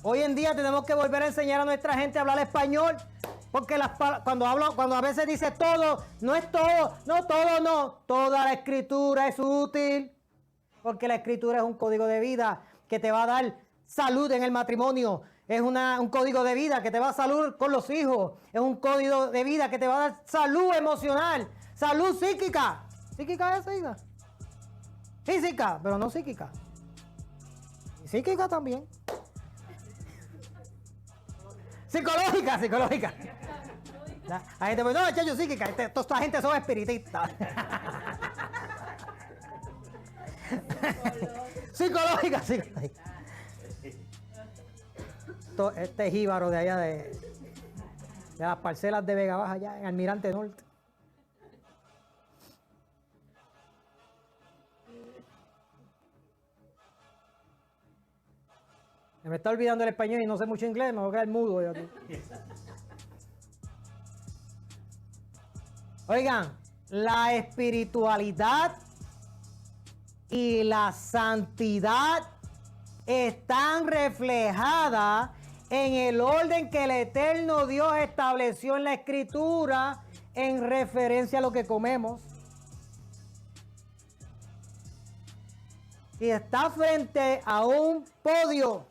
Speaker 1: Hoy en día tenemos que volver a enseñar a nuestra gente a hablar español, porque cuando a veces dice todo, no es todo, no todo, no. Toda la escritura es útil, porque la escritura es un código de vida que te va a dar salud en el matrimonio. Es un código de vida que te va a dar salud con los hijos. Es un código de vida que te va a dar salud emocional, salud psíquica. ¿Psíquica es, hija? Física, pero no psíquica. Y psíquica también. Psicológica. La gente me dice, no, chacho, psíquica. Toda esta gente son espiritistas. Psicológica. Este jíbaro de allá de las parcelas de Vega Baja, allá en Almirante Norte. Me está olvidando el español y no sé mucho inglés, me voy a quedar mudo yo aquí. Oigan, la espiritualidad y la santidad están reflejadas en el orden que el eterno Dios estableció en la Escritura en referencia a lo que comemos. Si está frente a un podio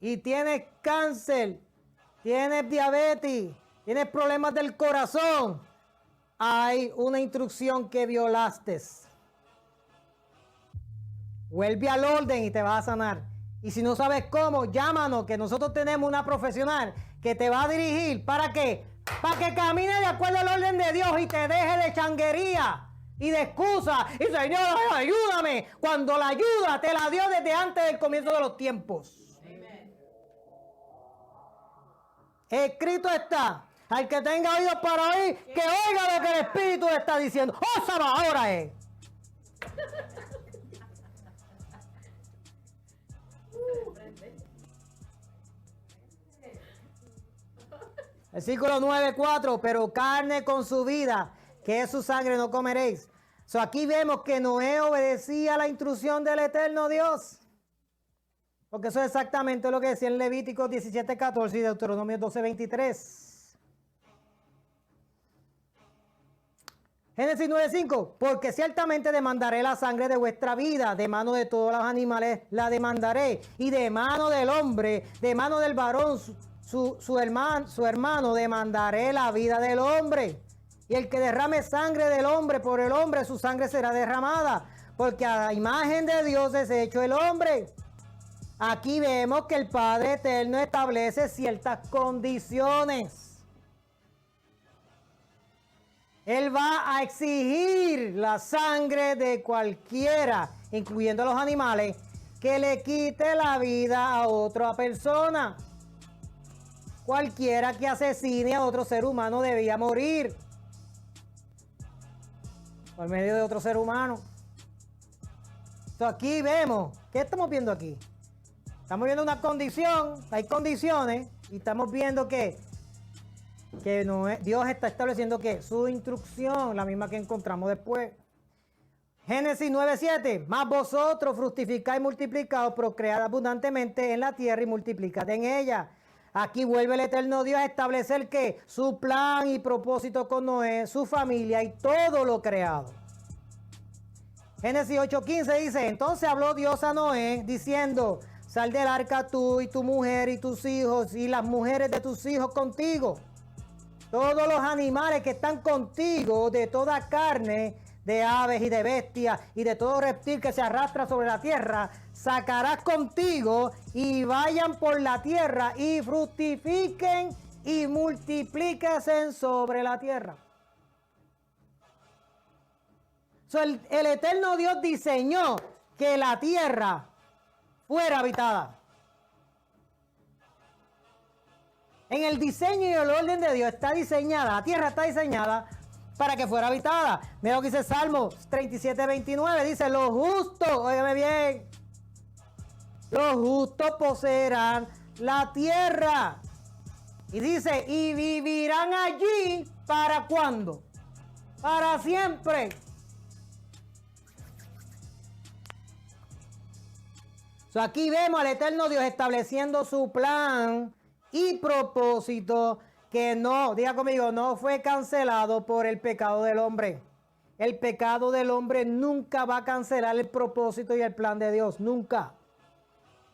Speaker 1: y tienes cáncer, tienes diabetes, tienes problemas del corazón, hay una instrucción que violaste. Vuelve al orden y te vas a sanar. Y si no sabes cómo, llámanos, que nosotros tenemos una profesional que te va a dirigir. ¿Para qué? Para que camine de acuerdo al orden de Dios y te deje de changuería y de excusa. Y Señor, ayúdame. Cuando la ayuda te la dio desde antes del comienzo de los tiempos. Escrito está, al que tenga oídos para oír, que oiga lo que el Espíritu está diciendo. ¡Oh, Saba, ahora es! Versículo 9:4, pero carne con su vida, que es su sangre, no comeréis. Aquí vemos que Noé obedecía la instrucción del eterno Dios. Porque eso es exactamente lo que decía en Levítico 17:14 y Deuteronomio 12:23. Génesis 9:5, porque ciertamente demandaré la sangre de vuestra vida, de mano de todos los animales la demandaré, y de mano del hombre, de mano del varón, su hermano, demandaré la vida del hombre. Y el que derrame sangre del hombre por el hombre, su sangre será derramada, porque a la imagen de Dios es hecho el hombre. Aquí vemos que el Padre Eterno establece ciertas condiciones. Él va a exigir la sangre de cualquiera, incluyendo a los animales, que le quite la vida a otra persona. Cualquiera que asesine a otro ser humano debía morir por medio de otro ser humano. Aquí vemos, ¿qué estamos viendo aquí? Estamos viendo una condición, hay condiciones, y estamos viendo que Dios está estableciendo que su instrucción, la misma que encontramos después. Génesis 9:7, mas vosotros fructificad y multiplicaos, procread abundantemente en la tierra y multiplicad en ella. Aquí vuelve el eterno Dios a establecer que su plan y propósito con Noé, su familia y todo lo creado. Génesis 8:15 dice, entonces habló Dios a Noé diciendo, sal del arca tú y tu mujer y tus hijos y las mujeres de tus hijos contigo. Todos los animales que están contigo, de toda carne, de aves y de bestias y de todo reptil que se arrastra sobre la tierra, sacarás contigo y vayan por la tierra y fructifiquen y multiplíquense sobre la tierra. El eterno Dios diseñó que la tierra fuera habitada. En el diseño y el orden de Dios está diseñada, la tierra está diseñada para que fuera habitada. Mira lo que dice Salmos 37:29, dice, los justos, óigame bien, los justos poseerán la tierra. Y dice, y vivirán allí, ¿para cuándo? Para siempre. Aquí vemos al eterno Dios estableciendo su plan y propósito que no, diga conmigo, no fue cancelado por el pecado del hombre. El pecado del hombre nunca va a cancelar el propósito y el plan de Dios, nunca.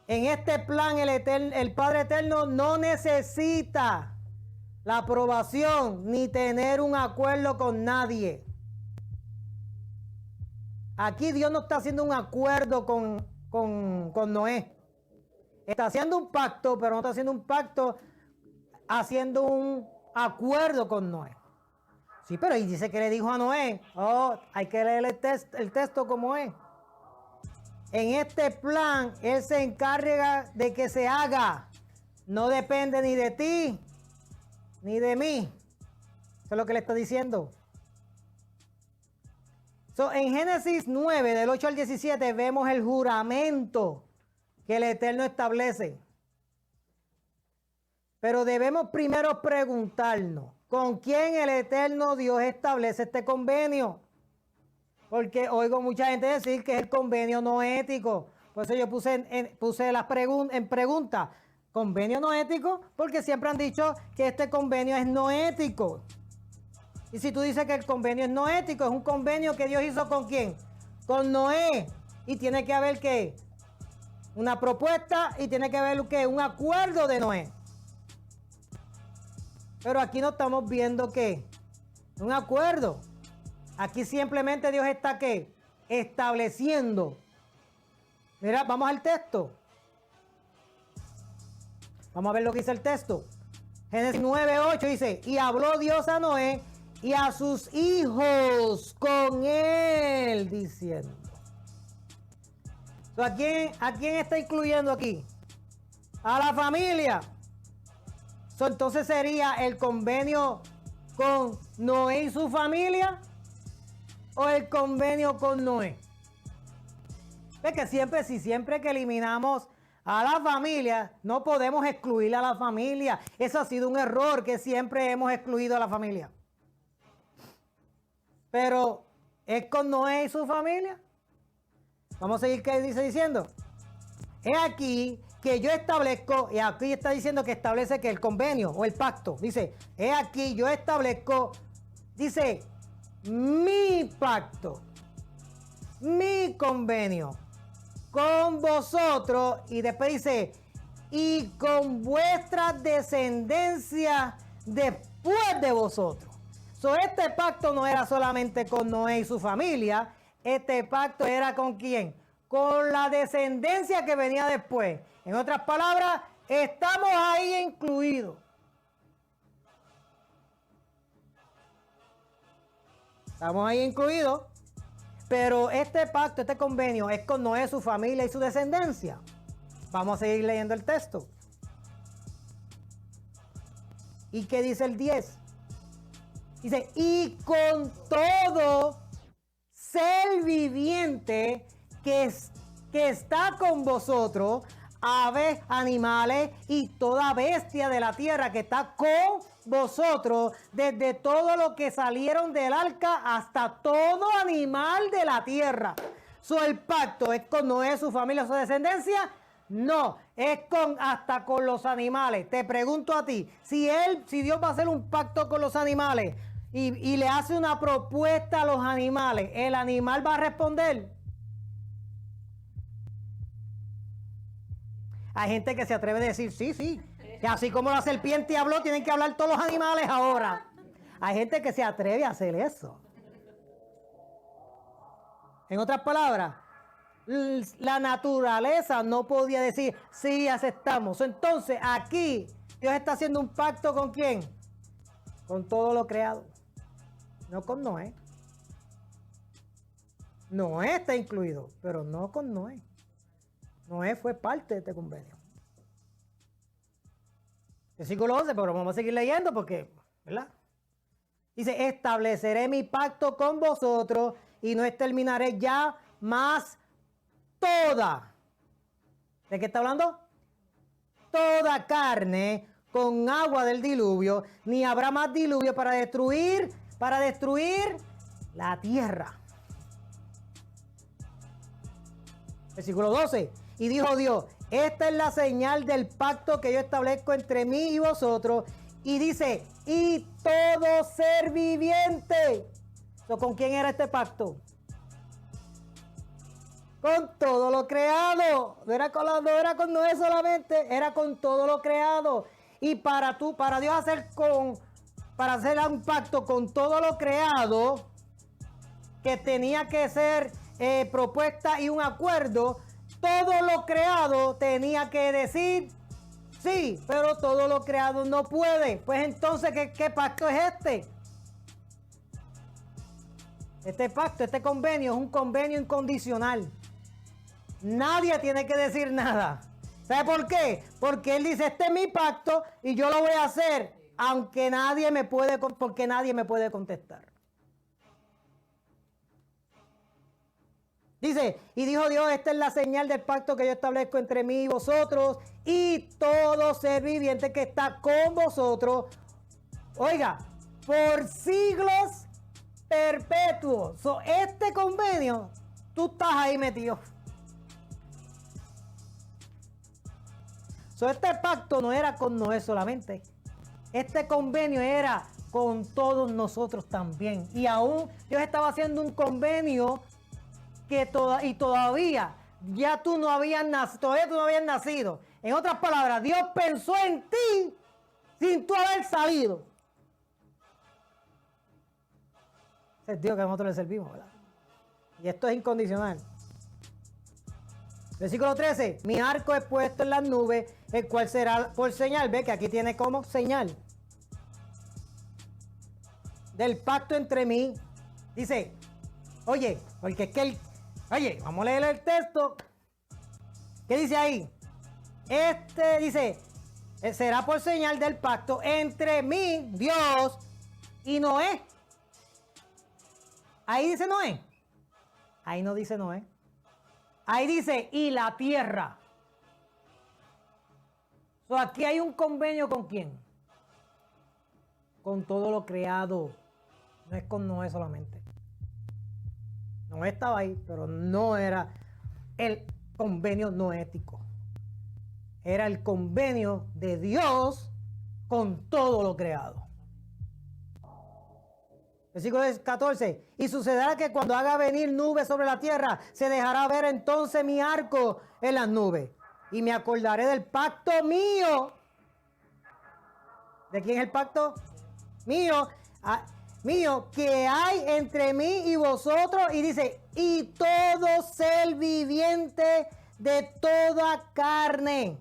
Speaker 1: En este plan el Padre Eterno no necesita la aprobación ni tener un acuerdo con nadie. Aquí Dios no está haciendo un acuerdo con Noé. Está haciendo un pacto, pero no está haciendo un pacto haciendo un acuerdo con Noé. Sí, pero ahí dice que le dijo a Noé, hay que leer el texto como es. En este plan, Él se encarga de que se haga. No depende ni de ti, ni de mí. Eso es lo que le está diciendo. En Génesis 9, del 8 al 17, vemos el juramento que el Eterno establece. Pero debemos primero preguntarnos, ¿con quién el Eterno Dios establece este convenio? Porque oigo mucha gente decir que es el convenio no ético. Por eso yo puse las en pregunta, ¿convenio no ético? Porque siempre han dicho que este convenio es no ético. Y si tú dices que el convenio es no ético, es un convenio que Dios hizo ¿con quién? Con Noé. Y tiene que haber ¿qué? Una propuesta y tiene que haber ¿qué? Un acuerdo de Noé. Pero aquí no estamos viendo ¿qué? Un acuerdo. Aquí simplemente Dios está ¿qué? Estableciendo. Mira, vamos al texto. Vamos a ver lo que dice el texto. Génesis 9:8 dice, y habló Dios a Noé y a sus hijos con él, diciendo. ¿A quién está incluyendo aquí? A la familia. Entonces sería el convenio con Noé y su familia o el convenio con Noé. Ve que siempre que eliminamos a la familia, no podemos excluir a la familia. Eso ha sido un error, que siempre hemos excluido a la familia. Pero, ¿es con Noé y su familia? Vamos a seguir, ¿qué dice diciendo? He aquí que yo establezco, y aquí está diciendo que establece que el convenio o el pacto, dice, he aquí yo establezco, dice, mi pacto, mi convenio con vosotros, y después dice, y con vuestra descendencia después de vosotros. Este pacto no era solamente con Noé y su familia, este pacto era ¿con quién? Con la descendencia que venía después. En otras palabras, estamos ahí incluidos. Estamos ahí incluidos, pero este pacto, este convenio es con Noé, su familia y su descendencia. Vamos a seguir leyendo el texto. ¿Y qué dice el 10? Dice, y con todo ser viviente que está con vosotros, aves, animales y toda bestia de la tierra que está con vosotros, desde todo lo que salieron del arca hasta todo animal de la tierra. ¿El pacto es con Noé, su familia, su descendencia? No, hasta con los animales. Te pregunto a ti, si Dios va a hacer un pacto con los animales y le hace una propuesta a los animales, ¿el animal va a responder? Hay gente que se atreve a decir, sí, que así como la serpiente habló, tienen que hablar todos los animales ahora. Hay gente que se atreve a hacer eso. En otras palabras, la naturaleza no podía decir, sí, aceptamos. Entonces, aquí Dios está haciendo un pacto ¿con quién? Con todo lo creado. No con Noé. Noé está incluido, pero no con Noé. Noé fue parte de este convenio. Versículo 11, pero vamos a seguir leyendo porque, ¿verdad? Dice, estableceré mi pacto con vosotros y no exterminaré ya más toda. ¿De qué está hablando? Toda carne con agua del diluvio, ni habrá más diluvio para destruir la tierra. Versículo 12. Y dijo Dios, esta es la señal del pacto que yo establezco entre mí y vosotros. Y dice, y todo ser viviente. ¿Con quién era este pacto? Con todo lo creado. No era con Noé solamente, era con todo lo creado. Y para Dios hacer un pacto con todo lo creado, que tenía que ser propuesta y un acuerdo, todo lo creado tenía que decir sí, pero todo lo creado no puede. Pues entonces, ¿qué pacto es este? Este pacto, este convenio es un convenio incondicional. Nadie tiene que decir nada. ¿Sabe por qué? Porque él dice, este es mi pacto y yo lo voy a hacer, porque nadie me puede contestar. Dice, y dijo Dios, esta es la señal del pacto que yo establezco entre mí y vosotros y todo ser viviente que está con vosotros. Oiga, por siglos perpetuos. Este convenio, tú estás ahí metido. Este pacto no era con Noé solamente. Este convenio era con todos nosotros también. Y aún Dios estaba haciendo un convenio todavía tú no habías nacido. En otras palabras, Dios pensó en ti sin tú haber salido. Ese es Dios que nosotros le servimos, ¿verdad? Y esto es incondicional. Versículo 13. Mi arco es puesto en las nubes, el cual será por señal. Ve que aquí tiene como señal del pacto entre mí. Dice, oye, porque es que vamos a leer el texto. ¿Qué dice ahí? Dice, será por señal del pacto entre mí, Dios, y Noé. Ahí dice Noé. Ahí no dice Noé. Ahí dice, y la tierra. Aquí hay un convenio ¿con quién? Con todo lo creado. No es con Noé solamente. Noé estaba ahí, pero no era el convenio noético. Era el convenio de Dios con todo lo creado. Versículo 14. Y sucederá que cuando haga venir nubes sobre la tierra, se dejará ver entonces mi arco en las nubes. Y me acordaré del pacto mío. ¿De quién es el pacto? Mío. Mío, que hay entre mí y vosotros. Y dice, y todo ser viviente de toda carne.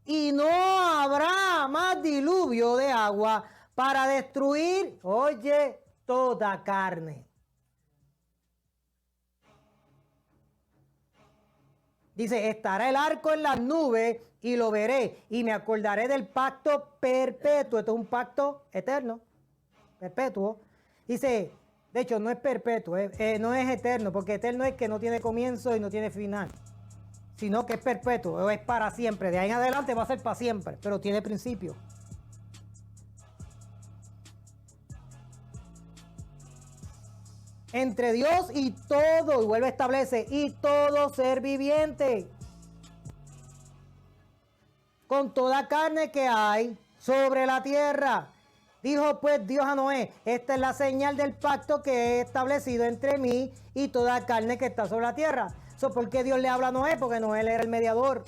Speaker 1: Y no habrá más diluvio de agua para destruir, oye, toda carne. Dice, estará el arco en las nubes y lo veré y me acordaré del pacto perpetuo. Esto es un pacto eterno, perpetuo. Dice, de hecho no es perpetuo, no es eterno, porque eterno es que no tiene comienzo y no tiene final, sino que es perpetuo, es para siempre. De ahí en adelante va a ser para siempre, pero tiene principio. Entre Dios y todo, y vuelve a establece, y todo ser viviente. con toda carne que hay sobre la tierra. Dijo pues Dios a Noé, esta es la señal del pacto que he establecido entre mí y toda carne que está sobre la tierra. ¿Por qué Dios le habla a Noé? Porque Noé era el mediador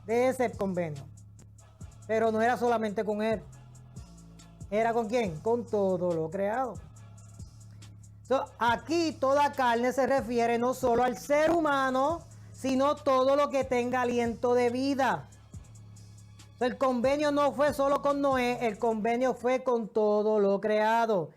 Speaker 1: de ese convenio. Pero no era solamente con él. ¿Era con quién? Con todo lo creado. Aquí toda carne se refiere no solo al ser humano, sino todo lo que tenga aliento de vida. El convenio no fue solo con Noé, el convenio fue con todo lo creado.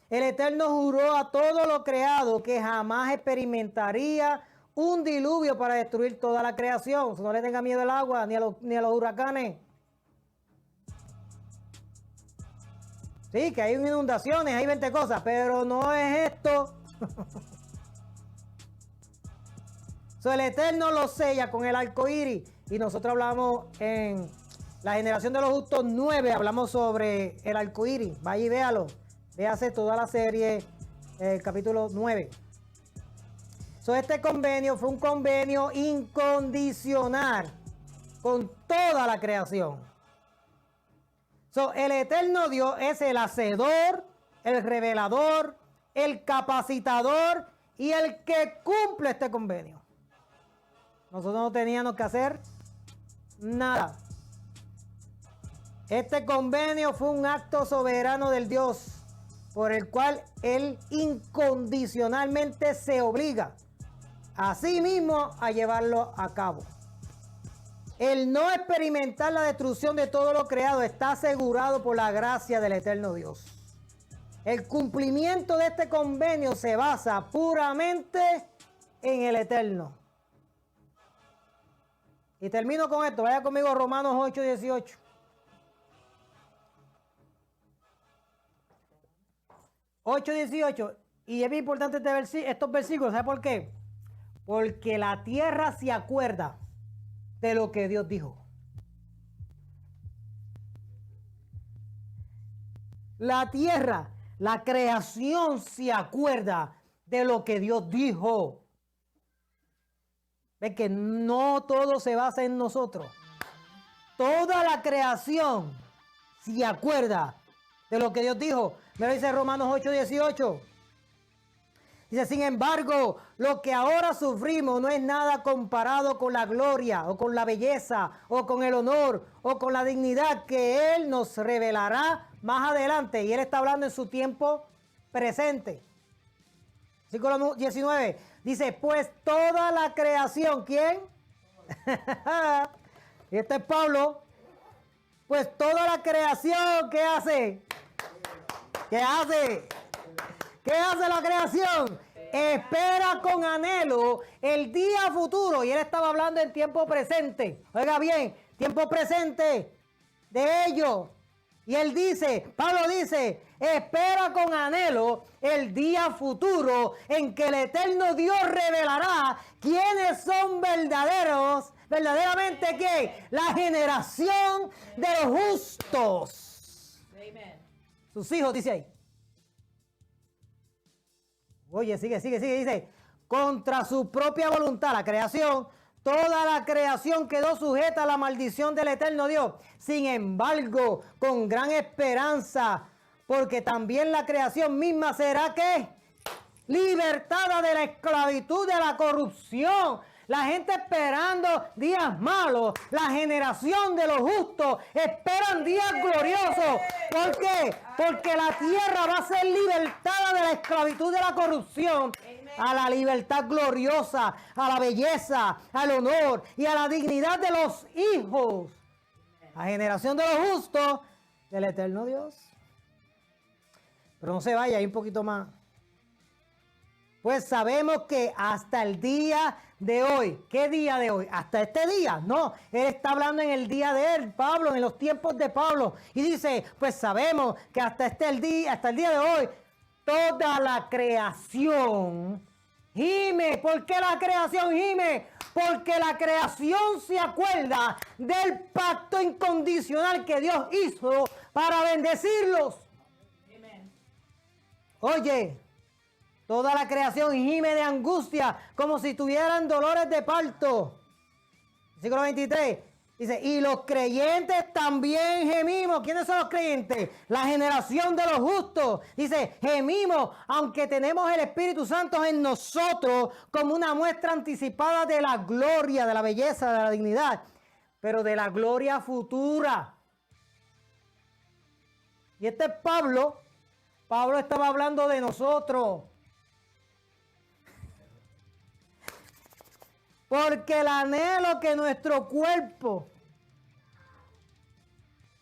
Speaker 1: El Eterno juró a todo lo creado que jamás experimentaría un diluvio para destruir toda la creación. No le tenga miedo al agua ni a los huracanes. Sí, que hay inundaciones, hay 20 cosas, pero no es esto. El Eterno lo sella con el arco iris. Y nosotros hablamos en la generación de los justos 9, hablamos sobre el arco iris. Vaya y véalo. Véase toda la serie, el capítulo 9. Este convenio fue un convenio incondicional con toda la creación. El eterno Dios es el hacedor, el revelador, el capacitador y el que cumple este convenio. Nosotros no teníamos que hacer nada. Este convenio fue un acto soberano del Dios por el cual Él incondicionalmente se obliga a sí mismo a llevarlo a cabo. El no experimentar la destrucción de todo lo creado está asegurado por la gracia del eterno Dios. El cumplimiento de este convenio se basa puramente en el eterno. Y termino con esto. Vaya conmigo a Romanos 8:18. Y es bien importante estos versículos. ¿Sabe por qué? Porque la tierra se acuerda de lo que Dios dijo. La tierra, la creación se acuerda de lo que Dios dijo. Ve que no todo se basa en nosotros. Toda la creación se acuerda de lo que Dios dijo. Me lo dice Romanos 8:18. Dice, sin embargo, lo que ahora sufrimos no es nada comparado con la gloria o con la belleza o con el honor o con la dignidad que Él nos revelará más adelante. Y Él está hablando en su tiempo presente. Versículo 19. Dice, pues toda la creación, ¿quién? Y este es Pablo. Pues toda la creación, ¿qué hace? ¿Qué hace? ¿Qué hace la creación? Espera con anhelo el día futuro. Y él estaba hablando en tiempo presente. Oiga bien, tiempo presente de ellos. Y él dice, Pablo dice, espera con anhelo el día futuro en que el eterno Dios revelará quiénes son verdaderamente ¿qué? La generación de los justos. Amen. Sus hijos, dice ahí. Oye, sigue, dice, contra su propia voluntad, la creación, toda la creación quedó sujeta a la maldición del eterno Dios. Sin embargo, con gran esperanza, porque también la creación misma será, ¿qué? Libertada de la esclavitud de la corrupción. La gente esperando días malos. La generación de los justos esperan días gloriosos. ¿Por qué? Porque la tierra va a ser libertada de la esclavitud de la corrupción a la libertad gloriosa, a la belleza, al honor y a la dignidad de los hijos. La generación de los justos del eterno Dios. Pero no se vaya, hay un poquito más. Pues sabemos que hasta el día de hoy, ¿qué día de hoy? Hasta este día, no, él está hablando en el día de él, Pablo, en los tiempos de Pablo. Y dice, pues sabemos que hasta el día de hoy, toda la creación gime. ¿Por qué la creación gime? Porque la creación se acuerda del pacto incondicional que Dios hizo para bendecirlos. Amén. Oye, toda la creación gime de angustia como si tuvieran dolores de parto. Versículo 23. Dice, y los creyentes también gemimos. ¿Quiénes son los creyentes? La generación de los justos. Dice, gemimos, aunque tenemos el Espíritu Santo en nosotros como una muestra anticipada de la gloria, de la belleza, de la dignidad, pero de la gloria futura. Y este es Pablo. Pablo estaba hablando de nosotros. Porque el anhelo que nuestro cuerpo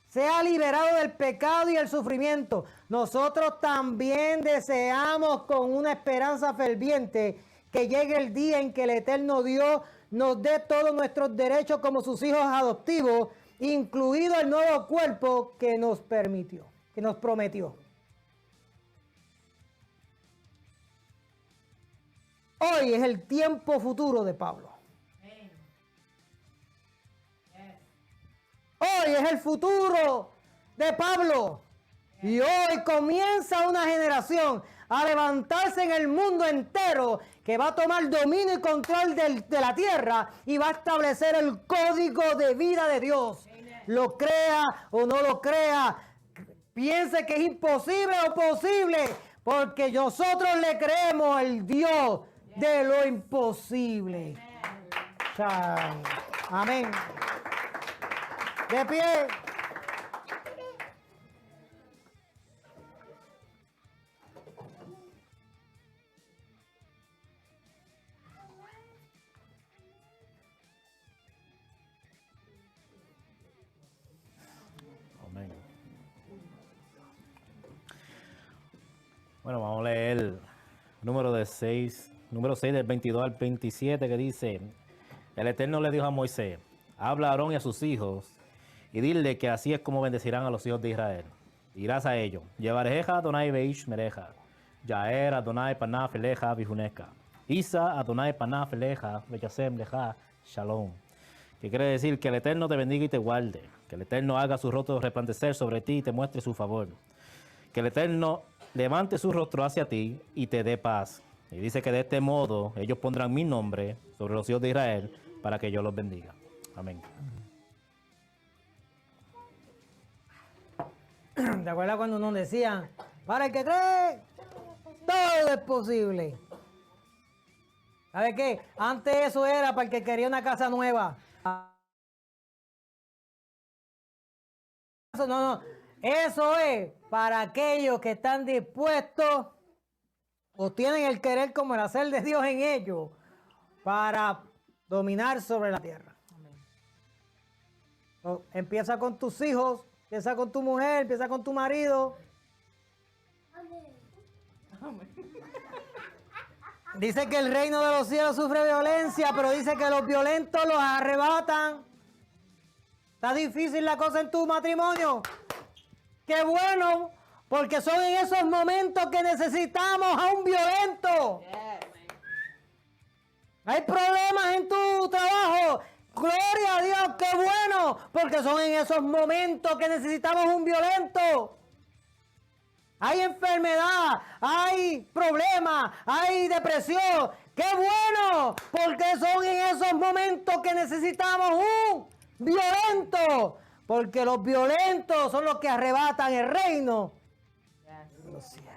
Speaker 1: sea liberado del pecado y el sufrimiento, nosotros también deseamos con una esperanza ferviente que llegue el día en que el eterno Dios nos dé todos nuestros derechos como sus hijos adoptivos, incluido el nuevo cuerpo que nos permitió, que nos prometió. Hoy es el tiempo futuro de Pablo. Hoy es el futuro de Pablo. Y hoy comienza una generación a levantarse en el mundo entero que va a tomar dominio y control de la tierra y va a establecer el código de vida de Dios. Lo crea o no lo crea, piense que es imposible o posible, porque nosotros le creemos al Dios de lo imposible. Amén. De pie.
Speaker 2: Amén. Bueno, vamos a leer el número 6 del 22 al 27 que dice, el Eterno le dijo a Moisés, habla a Aarón y a sus hijos y dile que así es como bendecirán a los hijos de Israel. Dirás a ellos, Yevarejeja Adonai Beish Mereja, Yaer Adonai Panaf Eleja Bijuneca, Isa Adonai Panaf Eleja Bechasem Leja Shalom. Que quiere decir que el Eterno te bendiga y te guarde, que el Eterno haga su rostro resplandecer sobre ti y te muestre su favor, que el Eterno levante su rostro hacia ti y te dé paz. Y dice que de este modo ellos pondrán mi nombre sobre los hijos de Israel para que yo los bendiga. Amén.
Speaker 1: ¿Te acuerdas cuando nos decían, para el que cree, todo es posible? ¿Sabes qué? Antes eso era para el que quería una casa nueva. No. Eso es para aquellos que están dispuestos o tienen el querer como el hacer de Dios en ellos para dominar sobre la tierra. Empieza con tus hijos, empieza con tu mujer, empieza con tu marido. Dice que el reino de los cielos sufre violencia, pero dice que los violentos los arrebatan. Está difícil la cosa en tu matrimonio. ¡Qué bueno! Porque son en esos momentos que necesitamos a un violento. Hay problemas en tu trabajo. Gloria a Dios, qué bueno, porque son en esos momentos que necesitamos un violento. Hay enfermedad, hay problemas, hay depresión. ¡Qué bueno! Porque son en esos momentos que necesitamos un violento. Porque los violentos son los que arrebatan el reino de los cielos.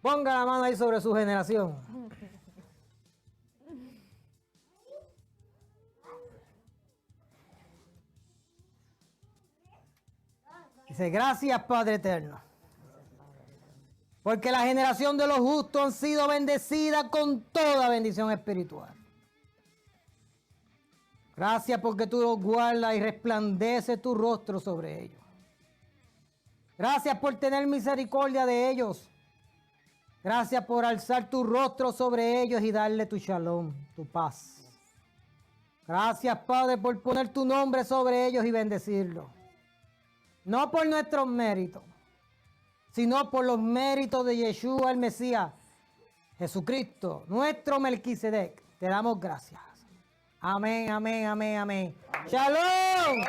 Speaker 1: Ponga la mano ahí sobre su generación. Dice, gracias Padre Eterno, porque la generación de los justos han sido bendecida con toda bendición espiritual. Gracias porque tú los guardas y resplandece tu rostro sobre ellos. Gracias por tener misericordia de ellos. Gracias por alzar tu rostro sobre ellos y darle tu shalom, tu paz. Gracias Padre por poner tu nombre sobre ellos y bendecirlos. No por nuestros méritos, sino por los méritos de Yeshua el Mesías, Jesucristo, nuestro Melquisedec. Te damos gracias. Amén, amén, amén, amén. ¡Shalom!